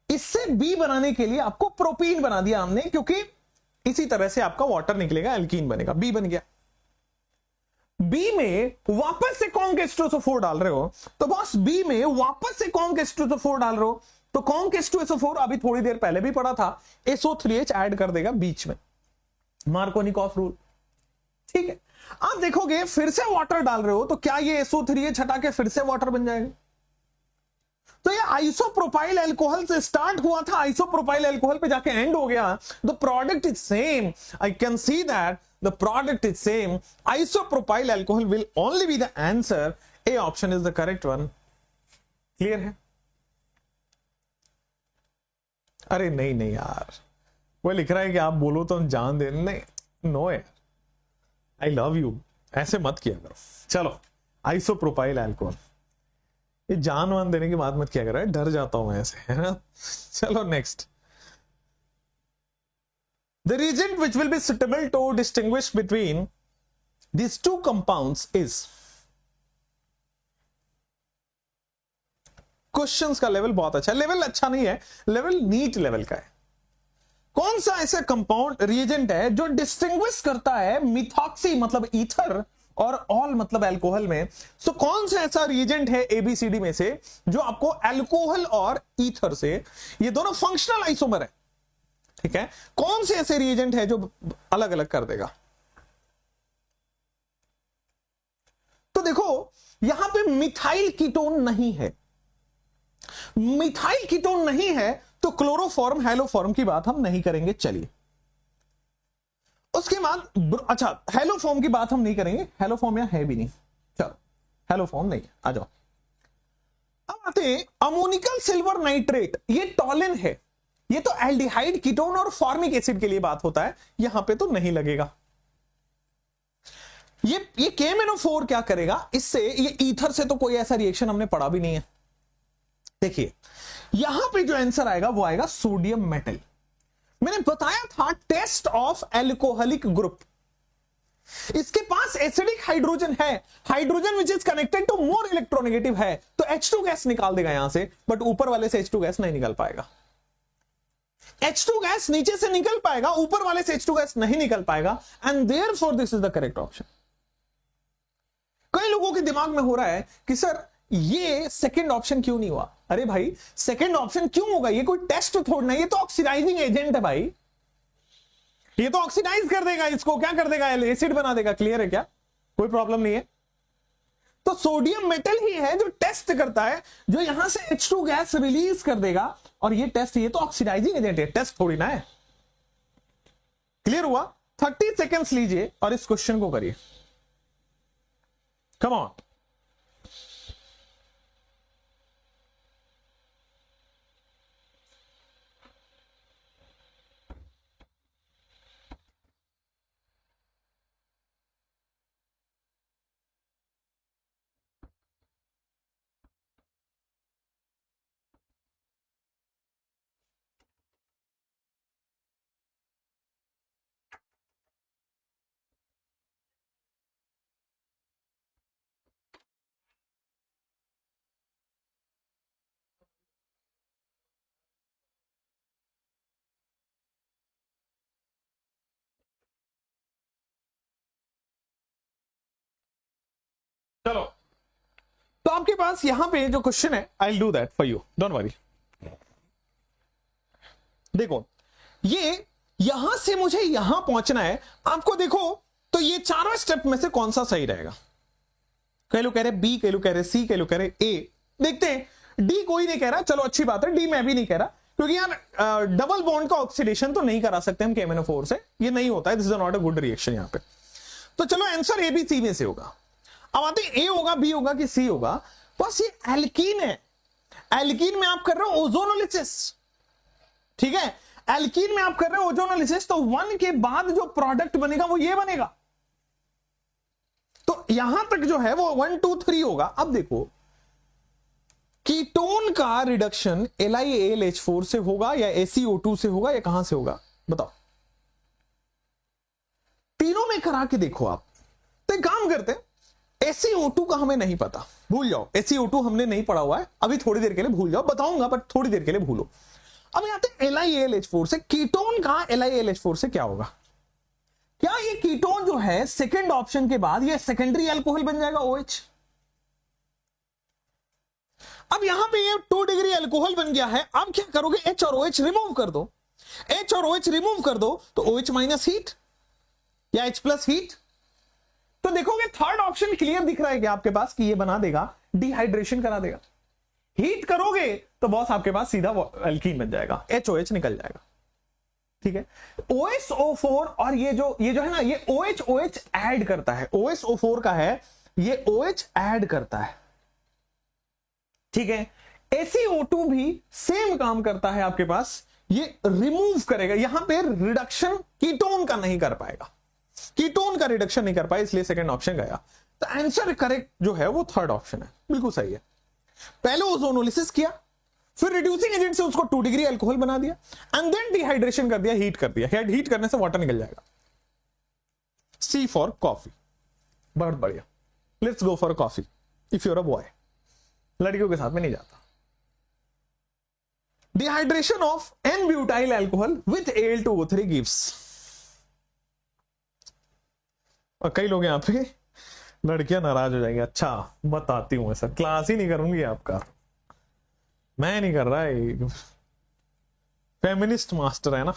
इससे बी बनाने के लिए आपको प्रोपीन बना दिया हमने, क्योंकि इसी तरह से आपका वाटर निकलेगा, एल्कीन बनेगा, बी बन गया। बी में वापस से कॉन्क H2SO4 डाल रहे हो, तो बॉस बी में वापस से कॉन्क H2SO4 डाल रहे हो, तो कॉन्क H2SO4 अभी थोड़ी देर पहले भी पढ़ा था, SO3H ऐड कर देगा बीच में, मार्कोनिकॉफ रूल, ठीक है? आप देखोगे फिर से वाटर डाल रहे हो तो क्या ये SO3H हटा के फिर से वाटर बन जाएगा? तो ये आइसोप्रोपाइल अल्कोहल से स्टार्ट हुआ था, आइसोप्रोपाइल अल्कोहल पे जाके एंड हो गया। The product is same, I can see that the product is same, isopropyl alcohol will only B the answer, A option is the correct one. Clear है? अरे नहीं नहीं यार, वो लिख रहा है कि आप बोलो तो हम जान दे, नहीं नो यार, आई लव यू, ऐसे मत किया करो। चलो आइसोप्रोपाइल अल्कोहल, ये जान वान देने की बात मत किया करो, डर जाता हूं मैं ऐसे, है ना। चलो next, the reagent which will be suitable to distinguish between these two compounds is, questions का लेवल बहुत अच्छा है, लेवल अच्छा नहीं है, लेवल नीट लेवल का है। कौन सा ऐसा कंपाउंड रिएजेंट है जो डिस्टिंग्विश करता है मिथॉक्सी मतलब ईथर और ऑल मतलब अल्कोहल में। सो कौन सा ऐसा रिएजेंट है एबीसीडी में से जो आपको अल्कोहल और ईथर से, ये दोनों फंक्शनल आइसोमर है, ठीक है, कौन से ऐसे रिएजेंट है जो अलग अलग कर देगा। तो देखो यहां पे मिथाइल कीटोन नहीं है, मिथाइल कीटोन नहीं है तो क्लोरोफॉर्म हेलोफॉर्म की बात हम नहीं करेंगे। चलिए उसके बाद, अच्छा हेलोफॉर्म की बात हम नहीं करेंगे, हेलोफॉर्म या है भी नहीं, चलो हेलोफॉर्म नहीं है, आ जाओ। अब आते हैं अमोनिकल सिल्वर नाइट्रेट, ये टॉलिन है, ये तो एल्डिहाइड कीटोन और फॉर्मिक एसिड के लिए बात होता है, यहां पे तो नहीं लगेगा। ये KMnO4 क्या करेगा इससे, ये ईथर से तो कोई ऐसा रिएक्शन हमने पढ़ा भी नहीं है। देखिए यहां पे जो आंसर आएगा वो आएगा सोडियम मेटल। मैंने बताया था टेस्ट ऑफ एल्कोहलिक ग्रुप, इसके पास एसिडिक हाइड्रोजन है, hydrogen which is connected to more electronegative है, तो H2 गैस निकाल देगा यहां से, बट ऊपर वाले से H2 गैस नहीं निकल पाएगा। H2 गैस नीचे से निकल पाएगा, ऊपर वाले से H2 गैस नहीं निकल पाएगा, and therefore this is the correct option. कई लोगों के दिमाग में हो रहा है कि सर ये सेकंड ऑप्शन क्यों नहीं हुआ। अरे भाई सेकंड ऑप्शन क्यों होगा, ये कोई टेस्ट थोड़ा नहीं, ये तो ऑक्सीडाइजिंग एजेंट है भाई, ये तो ऑक्सीडाइज कर देगा, इसको क्या कर देगा, एसिड बना देगा। क्लियर है क्या, कोई प्रॉब्लम नहीं है। तो सोडियम मेटल ही है जो टेस्ट करता है, जो यहां से H2 गैस रिलीज कर देगा, और ये टेस्ट, ये तो ऑक्सीडाइजिंग एजेंट है, टेस्ट थोड़ी ना है। क्लियर हुआ। 30 सेकेंड्स लीजिए और इस क्वेश्चन को करिए, कम ऑन। चलो तो आपके पास यहां पे जो क्वेश्चन है, I will do that for you, don't worry. देखो ये यहां से मुझे यहां पहुंचना है, आपको देखो तो ये चारों स्टेप में से कौन सा सही रहेगा। कई लोग कह रहे बी, कई लोग कह रहे सी, कई लोग कह रहे ए। देखते हैं, डी कोई नहीं कह रहा, चलो अच्छी बात है, डी मैं भी नहीं कह रहा, क्योंकि यार डबल बॉन्ड का ऑक्सीडेशन तो नहीं करा सकते हम KMnO4 से, ये नहीं होता है, this is not a good reaction यहां पे। तो चलो आंसर ए बी सी में से होगा। अब आते ए होगा, बी होगा कि सी होगा। बस ये एल्कीन है, एल्कीन में आप कर रहे हो ओजोनोलिसिस, ठीक है, एल्कीन में आप कर रहे हो ओजोनोलिसिस, तो 1 के बाद जो प्रोडक्ट बनेगा वो ये बनेगा। तो यहां तक जो है वो 1 2 3 होगा। अब देखो कीटोन का रिडक्शन LiAlH4 से होगा या ACO2 से होगा या कहां से होगा, बताओ। तीनों में करा के देखो आप। तो एक काम करते हैं, ACO2 का हमें नहीं पता, भूल जाओ, ACO2 हमने नहीं पढ़ा हुआ है, अभी थोड़ी देर के लिए भूल जाओ, बताऊंगा बट थोड़ी देर के लिए भूलो। अब आते हैं LiAlH4 से, कीटोन का LiAlH4 से क्या होगा। क्या ये कीटोन जो है सेकंड ऑप्शन के बाद ये सेकेंडरी अल्कोहल बन जाएगा OH। अब यहां पे ये 2 डिग्री अल्कोहल बन गया है, अब क्या करोगे, H और OH रिमूव कर दो, H और OH रिमूव कर दो तो OH माइनस हीट या H प्लस हीट। तो देखोगे थर्ड ऑप्शन क्लियर दिख रहा है क्या आपके पास कि ये बना देगा, डिहाइड्रेशन करा देगा। हीट करोगे तो बॉस आपके पास सीधा अल्कीन बन जाएगा, HOH निकल जाएगा, ठीक है। OSO4 और ये जो है ना, ये OH ऐड करता है, OSO4 का है, ये OH ऐड करता है, ठीक है। ACO2 भी सेम काम करता है आपके पास, ये रिमूव करेगा, यहां पे रिडक्शन कीटोन का नहीं कर पाएगा, कीटोन का रिडक्शन नहीं कर पाए, इसलिए सेकंड ऑप्शन गया। तो आंसर करेक्ट जो है वो थर्ड ऑप्शन है, बिल्कुल सही है। पहले ओजोनोलिसिस किया, फिर रिड्यूसिंग एजेंट से उसको 2 डिग्री अल्कोहल बना दिया, एंड देन डिहाइड्रेशन कर दिया, हीट कर दिया। हीट करने से वाटर निकल जाएगा। सी फॉर कॉफी, बहुत बढ़िया। Let's go for coffee if you're a boy, लड़कियों के साथ में नहीं जाता। Dehydration of n butyl alcohol with Al2O3 gives, और कई लोग यहां पे लड़कियां नाराज हो जाएंगी। अच्छा बताती हूं, सर क्लास ही नहीं करूंगी आपका, मैं नहीं कर रहा, फेमिनिस्ट मास्टर है ना।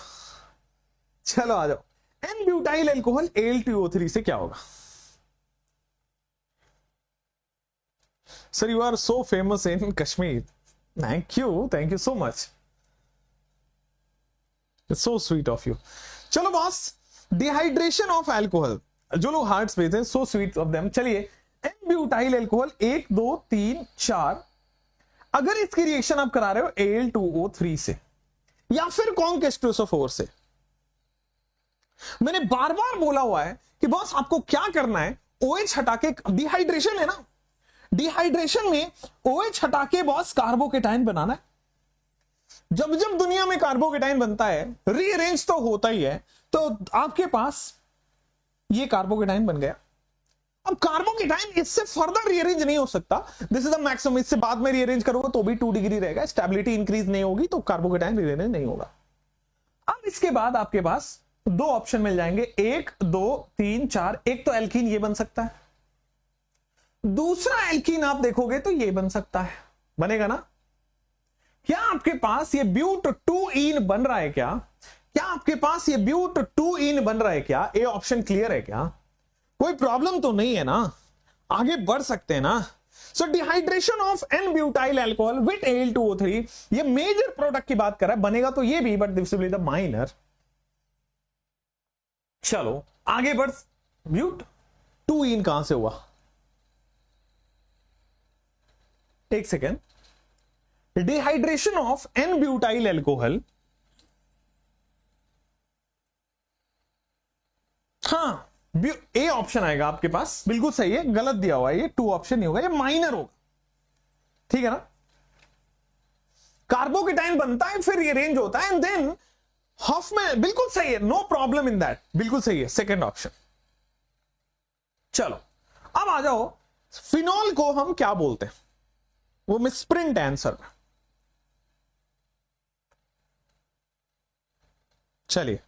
चलो आ जाओ, एन ब्यूटाइल अल्कोहल Al2O3 से क्या होगा? Sir you are so famous in Kashmir, thank you so much, it's so sweet of you. चलो बॉस, डिहाइड्रेशन ऑफ अल्कोहल, जो लोग हार्ट पे थे, सो स्वीट ऑफ देम। चलिए, एन ब्यूटाइल अल्कोहल 1 2 3 4, अगर इसकी रिएक्शन आप करा रहे हो Al2O3 से या फिर कौन के H2SO4 से, मैंने बार बार बोला हुआ है कि बॉस आपको क्या करना है, OH हटा के, डिहाइड्रेशन है ना, डिहाइड्रेशन में OH हटा के बॉस कार्बोकेटाइन बनाना है। जब जब दुनिया में कार्बोकेटाइन बनता है, रीअरेंज तो होता ही है, तो आपके पास ये कार्बोकेटाइन बन गया। अब कार्बोकेटाइन इससे फर्दर रीअरेंज नहीं हो सकता, दिस इज द मैक्सिमम। इससे बाद में रीअरेंज करोगे तो भी 2 डिग्री रहेगा, स्टेबिलिटी इंक्रीज नहीं होगी, तो कार्बोकेटाइन रीअरेंज नहीं होगा। अब इसके बाद आपके पास 2 ऑप्शन मिल जाएंगे, 1 2 3 4। एक तो एल्कीन ये बन सकता है, दूसरा एल्कीन आप देखोगे तो ये बन सकता है, बनेगा ना? क्या आपके पास ये ब्यूट 2ईन बन रहा है क्या? क्या आपके पास ये ब्यूट 2ईन बन रहा है क्या? ए ऑप्शन क्लियर है क्या? कोई प्रॉब्लम तो नहीं है ना? आगे बढ़ सकते हैं ना? So dehydration of n butyl alcohol with Al2O3, ये मेजर प्रोडक्ट की बात कर रहा है, बनेगा तो ये भी, but this will be the minor. चलो आगे बढ़, ब्यूट 2ईन कहां से हुआ? एक second, dehydration of n butyl alcohol, हाँ ए ऑप्शन आएगा आपके पास, बिल्कुल सही है, गलत दिया हुआ है, ये 2 ऑप्शन नहीं होगा, ये माइनर होगा, ठीक है ना? कार्बोकेटाइन बनता है, फिर ये रेंज होता है, एंड देन हाफ में, बिल्कुल सही है, नो प्रॉब्लम इन दैट, बिल्कुल सही है, सेकंड ऑप्शन। चलो अब आ जाओ, फिनॉल को हम क्या बोलते हैं? वो मिसप्रिंट आंसर में, चलिए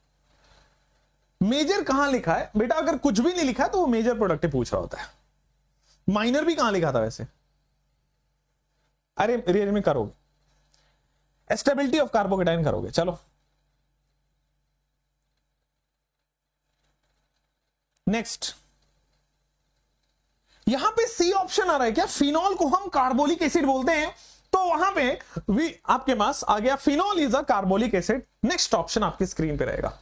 मेजर कहां लिखा है बेटा? अगर कुछ भी नहीं लिखा है तो वो मेजर प्रोडक्ट पूछ रहा होता है। माइनर भी कहां लिखा था वैसे? अरे रियल में करोगे, स्टेबिलिटी ऑफ कार्बोकेटाइन करोगे। चलो नेक्स्ट, यहां पे सी ऑप्शन आ रहा है क्या? फिनॉल को हम कार्बोलिक एसिड बोलते हैं, तो वहां पे आपके पास आ गया phenol is a carbolic acid. Next option आपकी स्क्रीन पे रहेगा,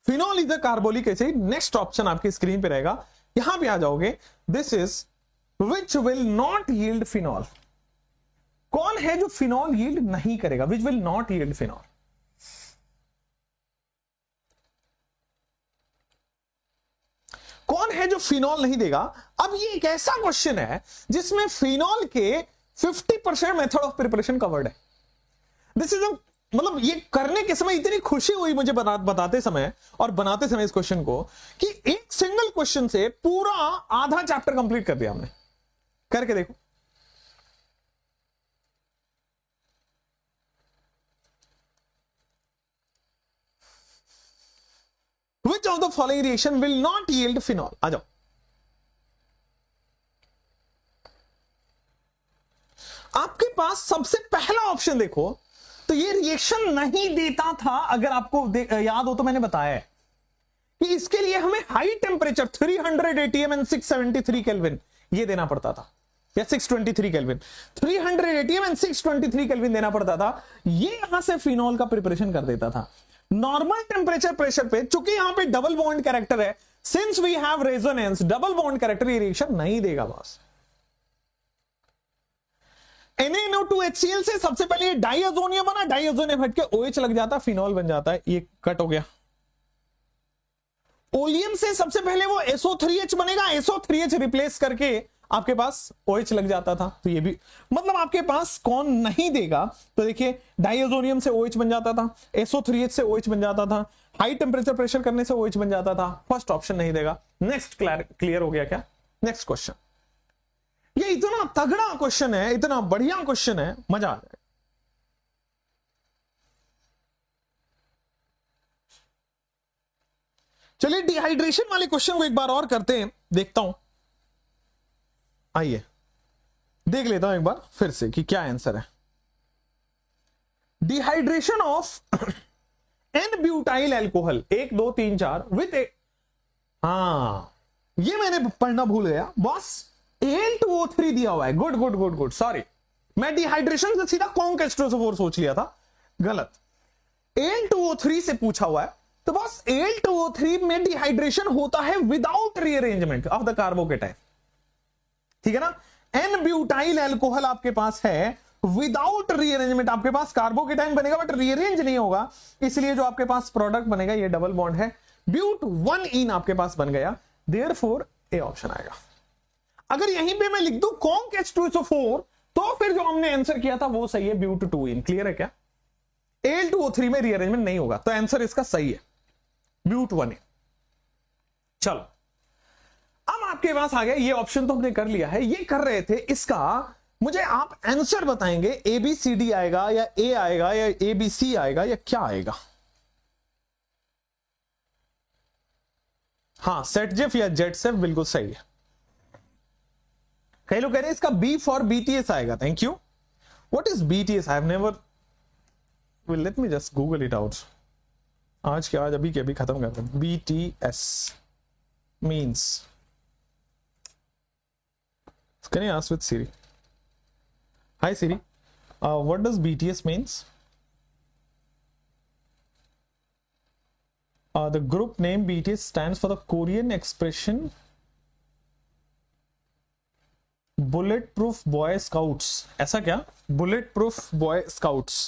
phenol is a carbolic acid. Next option आपकी स्क्रीन पे रहेगा, यहां पे आ जाओगे, this is which will not yield phenol. कौन है जो फिनॉल यील्ड नहीं करेगा? Which will not yield phenol. कौन है जो फिनॉल नहीं देगा? अब ये एक ऐसा क्वेश्चन है जिसमें फिनॉल के 50% मेथड ऑफ प्रिपरेशन कवर्ड है। दिस इज मतलब ये करने के समय इतनी खुशी हुई मुझे बताते समय और बनाते समय इस क्वेश्चन को, कि एक सिंगल क्वेश्चन से पूरा आधा चैप्टर कंप्लीट कर दिया हमने। करके देखो, Which of the following reaction will not yield phenol? आ जाओ, आपके पास सबसे पहला ऑप्शन देखो, तो ये रिएक्शन नहीं देता था। अगर आपको याद हो तो मैंने बताया है कि इसके लिए हमें high temperature 300 ATM and 673 kelvin ये देना पड़ता था, या 623 केल्विन, 300 ATM एंड 623 केल्विन देना पड़ता था। ये यहां से फिनॉल का प्रिपरेशन कर देता था। नॉर्मल टेम्परेचर प्रेशर पे, चूंकि यहां पे डबल बॉन्ड कैरेक्टर है, since we have resonance, double bond character ये रिएक्शन नहीं देगा बॉस। Na NO2HCl से सबसे पहले ये डाइअजोनियम बना, डाइअजोनियम हट के OH लग जाता है, फिनॉल बन जाता है, ये कट हो गया। ओलियम से सबसे पहले वो SO3H बनेगा, SO3H रिप्लेस करके आपके पास OH लग जाता था। तो ये भी मतलब आपके पास कौन नहीं देगा, तो देखिए डाइअजोनियम से OH बन जाता था, SO3H से OH बन जाता था, हाई टेम्परेचर प्रेशर करने से OH बन जाता था। फर्स्ट ऑप्शन नहीं देगा। नेक्स्ट क्लियर हो गया क्या? Next question. ये इतना तगड़ा क्वेश्चन है, इतना बढ़िया क्वेश्चन है, मजा आ जाएगा। चलिए डिहाइड्रेशन वाले क्वेश्चन को एक बार और करते हैं, देखता हूं। आइए देख लेता हूं एक बार फिर से कि क्या आंसर है। Dehydration of n butyl alcohol 1 2 3 4 with ये मैंने पढ़ना भूल गया बॉस। Al2O3 दिया हुआ है। Good good good good, sorry, मैं डिहाइड्रेशन से सीधा कॉन्क H2SO4 सोच लिया था, गलत। Al2O3 से पूछा हुआ है, तो बस Al2O3 में डिहाइड्रेशन होता है without rearrangement of the carbocation, ठीक है ना। एन ब्यूटाइल एल्कोहल आपके पास है, विदाउट रीअरेंजमेंट आपके पास कार्बोकेटाइन बनेगा बट रीअरेंज नहीं होगा, इसलिए जो आपके पास प्रोडक्ट बनेगा ये डबल बॉन्ड है, ब्यूट 1 इन आपके पास बन गया, देयरफॉर ए ऑप्शन आएगा। अगर यहीं पे मैं लिख दूं कॉन्क H2SO4 तो फिर जो हमने आंसर किया था वो सही है, ब्यूट 2 इन। क्लियर है क्या? Al2O3 में रीअरेंजमेंट नहीं होगा, तो आंसर इसका सही है, ब्यूट 1 इन। चलो अब आपके पास आ गया, ये ऑप्शन तो हमने कर लिया है, ये कर रहे थे, इसका मुझे आप आंसर बताएंगे, ABCD आएगा या A आएगा या ABC आएगा या क्या आएगा? हाँ, सेटजेफ या जेटसेफ बिल्कुल सही है। कई लोग कह रहे हैं इसका B फॉर BTS आएगा। Thank you. What is BTS? I have never, well let me just Google it out. आज के आज, अभी के अभी खत्म करते हैं। BTS means, can I ask with Siri? Hi Siri, what does BTS means? The group name BTS stands for the Korean expression Bulletproof Boy Scouts. ऐसा क्या? Bulletproof Boy Scouts.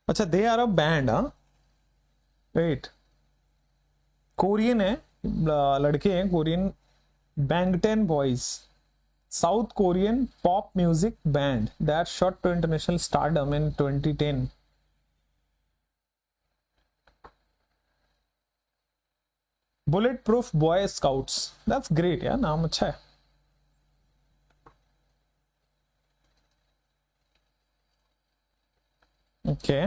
अच्छा, they are a band, हाँ? Wait. कोरियन है, लड़के हैं, Korean Bangtan Boys, South Korean pop music band that shot to international stardom in 2010. Bulletproof Boy Scouts. That's great यार, नाम अच्छा है। Okay.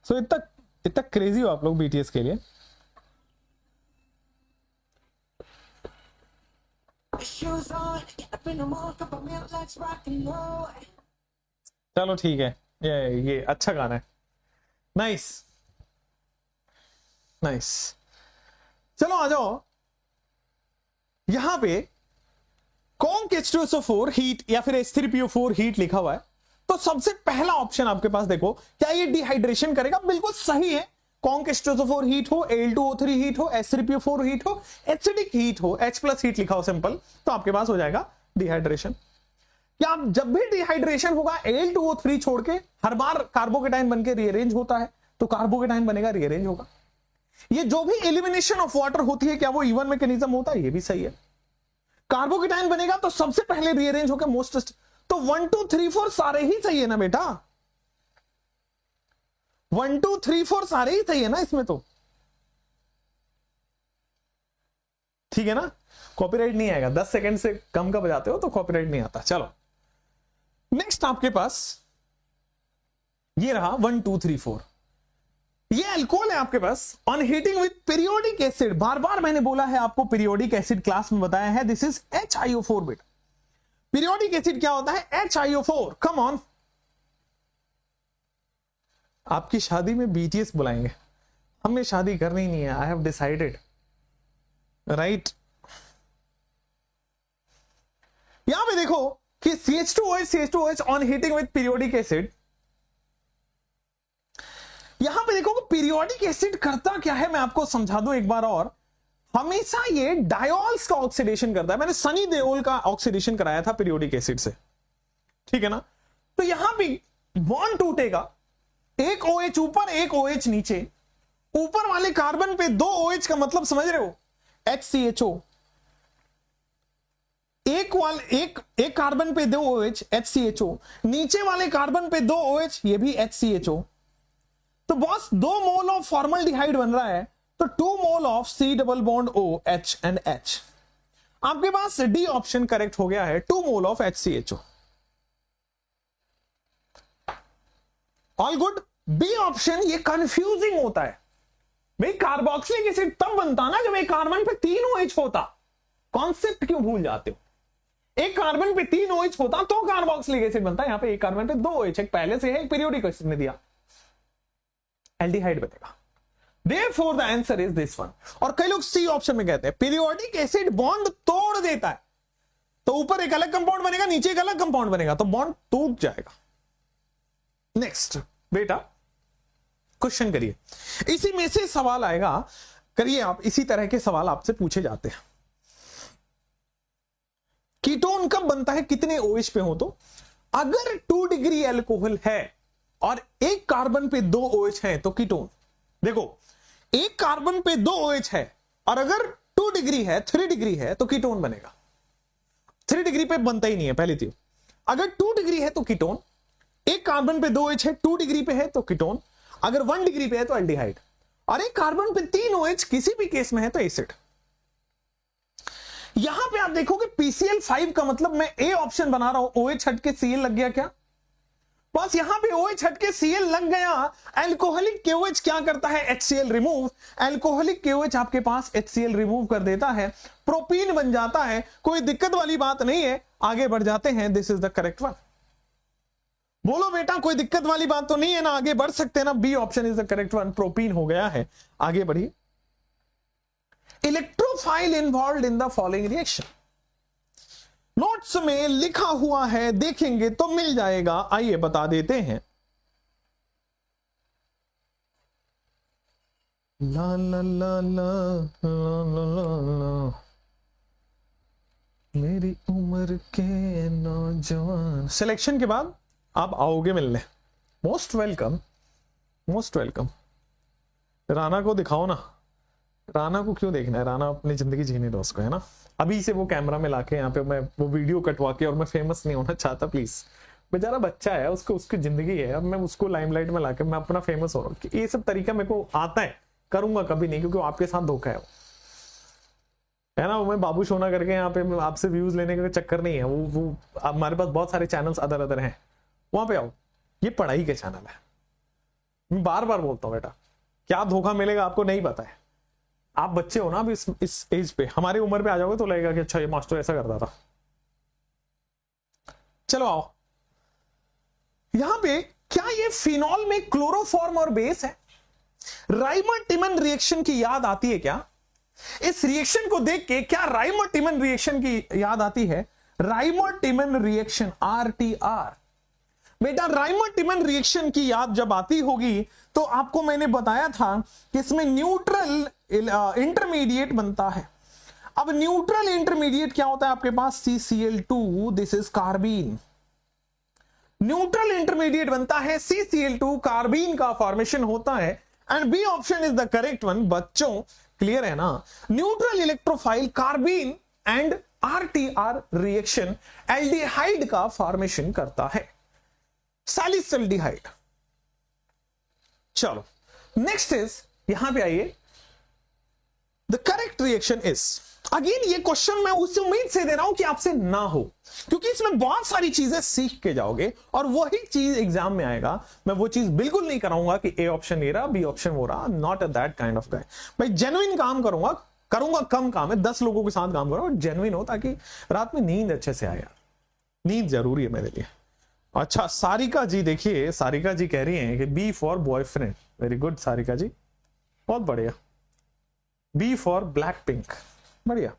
So इतना क्रेजी हो आप लोग BTS के लिए? चलो ठीक है, ये अच्छा गाना है। Nice nice. चलो आ जाओ, यहां पे कॉन्क H2SO4 हीट या फिर H3PO4 हीट लिखा हुआ है, तो सबसे पहला ऑप्शन आपके पास देखो, क्या ये डिहाइड्रेशन करेगा? बिल्कुल सही है। कॉन्क H2SO4 हीट हो, Al2O3 हीट हो, H3PO4 हीट हो, एसिडिक हीट हो, H+ हीट लिखा हो सिंपल, तो आपके पास हो जाएगा डिहाइड्रेशन। या आप जब भी डिहाइड्रेशन होगा Al2O3 छोड़ के हर बार कार्बोकेटाइन बनके रीअरेंज होता है, तो कार्बोकेटाइन बनेगा, रीअरेंज होगा। ये जो भी एलिमिनेशन ऑफ वाटर होती है, क्या वो इवन मैकेनिज्म होता है? ये भी सही है। कार्बोकेटाइन बनेगा तो सबसे पहले रीअरेंज होकर मोस्ट, तो 1 2 3 4 सारे ही सही है ना बेटा? 1 2 3 4 सारे ही सही है ना इसमें? तो ठीक है ना, कॉपीराइट नहीं आएगा। 10 सेकंड से कम का बजाते हो तो कॉपीराइट नहीं आता। चलो नेक्स्ट आपके पास ये रहा 1 2 3 4। ये अल्कोहल है आपके पास, on heating with periodic acid. बार बार मैंने बोला है आपको, पीरियोडिक एसिड क्लास में बताया है, दिस इज HiO4 बेटा। पीरियोडिक एसिड क्या होता है? HiO4। कम ऑन, आपकी शादी में BTS बुलाएंगे, हमें शादी करनी नहीं है, आई हैव डिसाइडेड, राइट। यहां पे देखो कि CH2OH on heating with periodic acid, यहां पे देखो पीरियोडिक एसिड करता क्या है, मैं आपको समझा दूं एक बार और। हमेशा ये डायोल्स का ऑक्सीडेशन करता है। मैंने सनी देओल का ऑक्सीडेशन कराया था पीरियोडिक एसिड से, ठीक है ना। तो यहां भी बॉन्ड टूटेगा, एक OH ऊपर एक OH नीचे, ऊपर वाले कार्बन पे 2 OH का मतलब समझ रहे हो, HCHO, एक कार्बन पे 2 OH HCHO, नीचे वाले कार्बन पे 2 OH ये भी HCHO। तो बॉस 2 मोल ऑफ फॉर्मल्डिहाइड बन रहा है, तो 2 mole of C double bond O H and H। आपके पास डी ऑप्शन करेक्ट हो गया है, 2 mole of HCHO। All good. B option ये कंफ्यूजिंग होता है भाई, कार्बोक्सिलिक एसिड तब बनता ना जब एक कार्बन पे 3 OH होता। कॉन्सेप्ट क्यों भूल जाते हो? एक कार्बन पे 3 OH होता तो कार्बोक्सिलिक एसिड बनता है, यहां पे एक कार्बन पे 2 OH, एक पहले से है एक पीरियोडिक एसिड ने दिया, एल्डिहाइड बनेगा। Therefore the answer is this one। और कई लोग सी ऑप्शन में कहते हैं पीरियोडिक एसिड बॉन्ड तोड़ देता है, तो ऊपर एक अलग कंपाउंड बनेगा, नीचे एक अलग कंपाउंड बनेगा, तो बॉन्ड टूट जाएगा। नेक्स्ट बेटा क्वेश्चन करिए, इसी में से सवाल आएगा, करिए आप, इसी तरह के सवाल आपसे पूछे जाते हैं। कीटोन कब बनता है कितने OH पे हो? तो अगर 2 डिग्री एल्कोहल है और एक कार्बन पे 2 OH है तो कीटोन। देखो एक कार्बन पे 2 OH है और अगर 2 डिग्री है 3 डिग्री है तो कीटोन बनेगा। 3 डिग्री पे बनता ही नहीं है पहली चीज। अगर 2 डिग्री है तो कीटोन, एक कार्बन पे 2 OH है 2 डिग्री पे है तो कीटोन, अगर 1 डिग्री पे है तो एल्डिहाइड, और एक कार्बन पे 3 OH किसी भी केस में है तो एसिड। यहां पे आप देखोगे PCl5 का मतलब मैं ए ऑप्शन बना रहा हूं, OH हट के Cl लग गया क्या? बस यहां पे OH हट के Cl लग गया। एल्कोहलिक KOH क्या करता है? HCl remove. एल्कोहलिक KOH आपके पास HCl रिमूव कर देता है, प्रोपीन बन जाता है। कोई दिक्कत वाली बात नहीं है, आगे बढ़ जाते हैं। This is the correct one. बोलो बेटा कोई दिक्कत वाली बात तो नहीं है ना, आगे बढ़ सकते हैं ना। B option is the correct one, propene हो गया है। आगे बढ़िए। Electrophile involve in the following reaction, notes में लिखा हुआ है, देखेंगे तो मिल जाएगा। आइए बता देते हैं। ला ला ला ला ला ला ला ला, मेरी उम्र के नौजवान। सिलेक्शन के बाद आप आओगे मिलने। Most welcome, most welcome. Rana को दिखाओ ना, राना को क्यों देखना है? राना अपनी जिंदगी जीने दो उसको, है ना। अभी से वो कैमरा में लाके यहाँ पे मैं वो वीडियो कटवा के, और मैं फेमस नहीं होना चाहता प्लीज, बेचारा बच्चा है, उसको उसकी जिंदगी है। अब मैं उसको लाइमलाइट में लाके मैं अपना फेमस हो रहा हूँ। ये सब तरीका मेरे को आता है, करूंगा कभी नहीं, क्योंकि आपके साथ धोखा है ना। मैं बाबू सोना करके यहाँ पे आपसे व्यूज लेने का चक्कर नहीं है। वो हमारे पास बहुत सारे चैनल्स अदर अदर हैं, वहां पे आओ। ये पढ़ाई के चैनल है। मैं बार बार बोलता हूँ बेटा, क्या धोखा मिलेगा आपको नहीं पता है। आप बच्चे हो ना अभी इस एज पे, हमारी उम्र पे आ जाओगे तो लगेगा कि अच्छा ये मास्टर ऐसा करता था। चलो आओ। यहां पे क्या ये फिनॉल में क्लोरोफॉर्म और बेस है? राइमर-टिमन रिएक्शन की याद आती है क्या? इस रिएक्शन को देख के क्या राइमर-टिमन रिएक्शन की याद आती है? Rymer-Tiemann reaction, RTR। बेटा राइमर-टिमन रिएक्शन की याद जब आती होगी तो आपको मैंने बताया था कि इसमें न्यूट्रल इंटरमीडिएट बनता है। अब न्यूट्रल इंटरमीडिएट क्या होता है आपके पास? CCl2, this is carbene. Neutral intermediate बनता है CCl2, कार्बीन का फॉर्मेशन होता है। And B option is the correct one. बच्चों क्लियर है ना? Neutral electrophile carbene and RTR reaction aldehyde का फॉर्मेशन करता है, सैलिसिल्डिहाइड। चलो नेक्स्ट इज, यहां पे आइए, the correct reaction is, again ये क्वेश्चन मैं उस उम्मीद से दे रहा हूं कि आपसे ना हो, क्योंकि इसमें बहुत सारी चीजें सीख के जाओगे और वही चीज एग्जाम में आएगा। मैं वो चीज बिल्कुल नहीं कराऊंगा कि ए ऑप्शन ये रहा, बी ऑप्शन वो रहा। Not a that kind of guy. भाई जेन्युइन काम करूंगा, कम काम है, 10 लोगों के साथ काम करूंगा, जेन्युइन हो, ताकि रात में नींद अच्छे से आए यार। नींद जरूरी है मेरे लिए। अच्छा सारिका जी, देखिए सारिका जी कह रही हैं कि B for boyfriend. Very good Sarika ji, बहुत बढ़िया। बी फॉर ब्लैक पिंक, बढ़िया।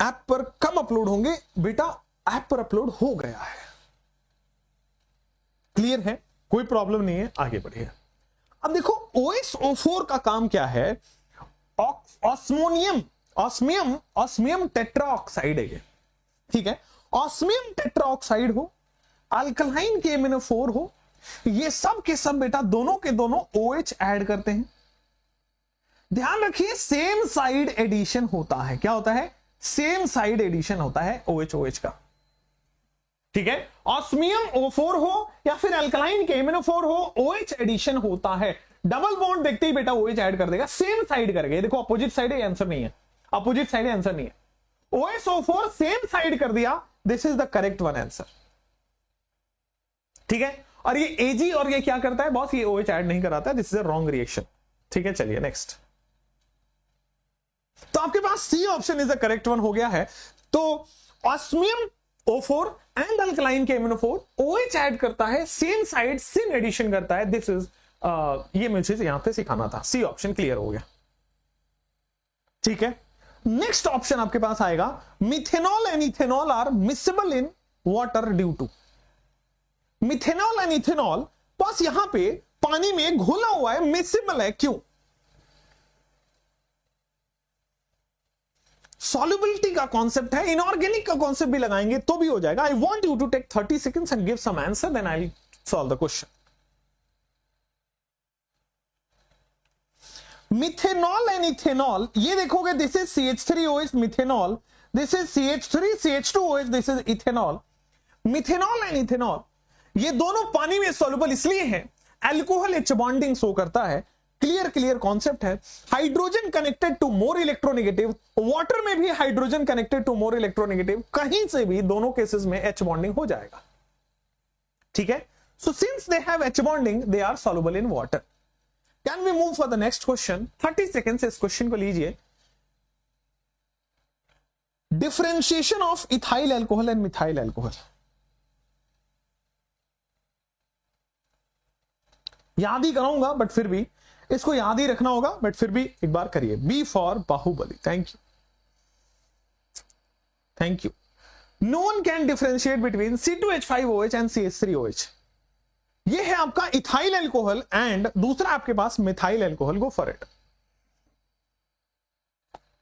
ऐप पर कम अपलोड होंगे बेटा, ऐप पर अपलोड हो गया है। क्लियर है, कोई प्रॉब्लम नहीं है, आगे बढ़िए। अब देखो OSO4 का काम क्या है, ऑस्मियम टेट्राऑक्साइड है ये, ठीक है। ऑस्मियम टेट्राऑक्साइड हो, अल्कलाइन KMnO4 हो, ये सब के सब बेटा दोनों के दोनों OH ऐड करते हैं। ध्यान रखिए सेम साइड एडिशन होता है, क्या होता है, सेम साइड एडिशन होता है OH का, ठीक है। ऑस्मियम O4 हो या फिर अल्कलाइन KMnO4 हो, OH एडिशन होता है। डबल बॉन्ड देखते ही बेटा OH ऐड कर देगा, सेम साइड करेगा। देखो अपोजिट साइड है, आंसर नहीं है, अपोजिट साइड है, आंसर नहीं है। OSO4 सेम साइड कर दिया, this is the correct one answer, ठीक है। और ये AG और ये क्या करता है बॉस, ये OH ऐड नहीं कराता है, this is a wrong reaction, ठीक है। चलिए नेक्स्ट, तो आपके पास C option is the correct one हो गया है। तो osmium O4 and alkaline KMnO4 OH add करता है, सेम साइड सेम एडिशन करता है, दिस इज ये मुझे यहां पे सिखाना था। सी ऑप्शन क्लियर हो गया, ठीक है। नेक्स्ट ऑप्शन आपके पास आएगा, methanol and ethanol are miscible in water due to. Methanol and ethanol बस यहां पे पानी में घुला हुआ है, मिसेबल है, क्यों? सॉल्युबिलिटी का कॉन्सेप्ट है, इनऑर्गेनिक का कॉन्सेप्ट भी लगाएंगे तो भी हो जाएगा। I want you to take 30 seconds and give some answer, then I will solve the question. Methanol and ethanol, ये देखोगे this is CH3OH methanol, this is CH3CH2OH, this is ethanol. Methanol and ethanol ये दोनों पानी में सॉल्युबल इसलिए हैं, अल्कोहल H बॉन्डिंग शो करता है, क्लियर कॉन्सेप्ट है। Hydrogen connected to more electronegative, water में भी hydrogen connected to more electronegative, कहीं से भी दोनों केसेस में H बॉन्डिंग हो जाएगा, ठीक है। So since they have H bonding they are soluble in water. Can we move for the next question? 30 second से इस क्वेश्चन को लीजिए। Differentiation of ethyl alcohol and methyl alcohol, याद ही कराऊंगा बट फिर भी इसको याद ही रखना होगा, बट फिर भी एक बार करिए। B for Baahubali, thank you, thank you. No one can differentiate between C2H5OH and CH3OH। ये है आपका इथाइल अल्कोहल एंड दूसरा आपके पास methyl alcohol, go for it.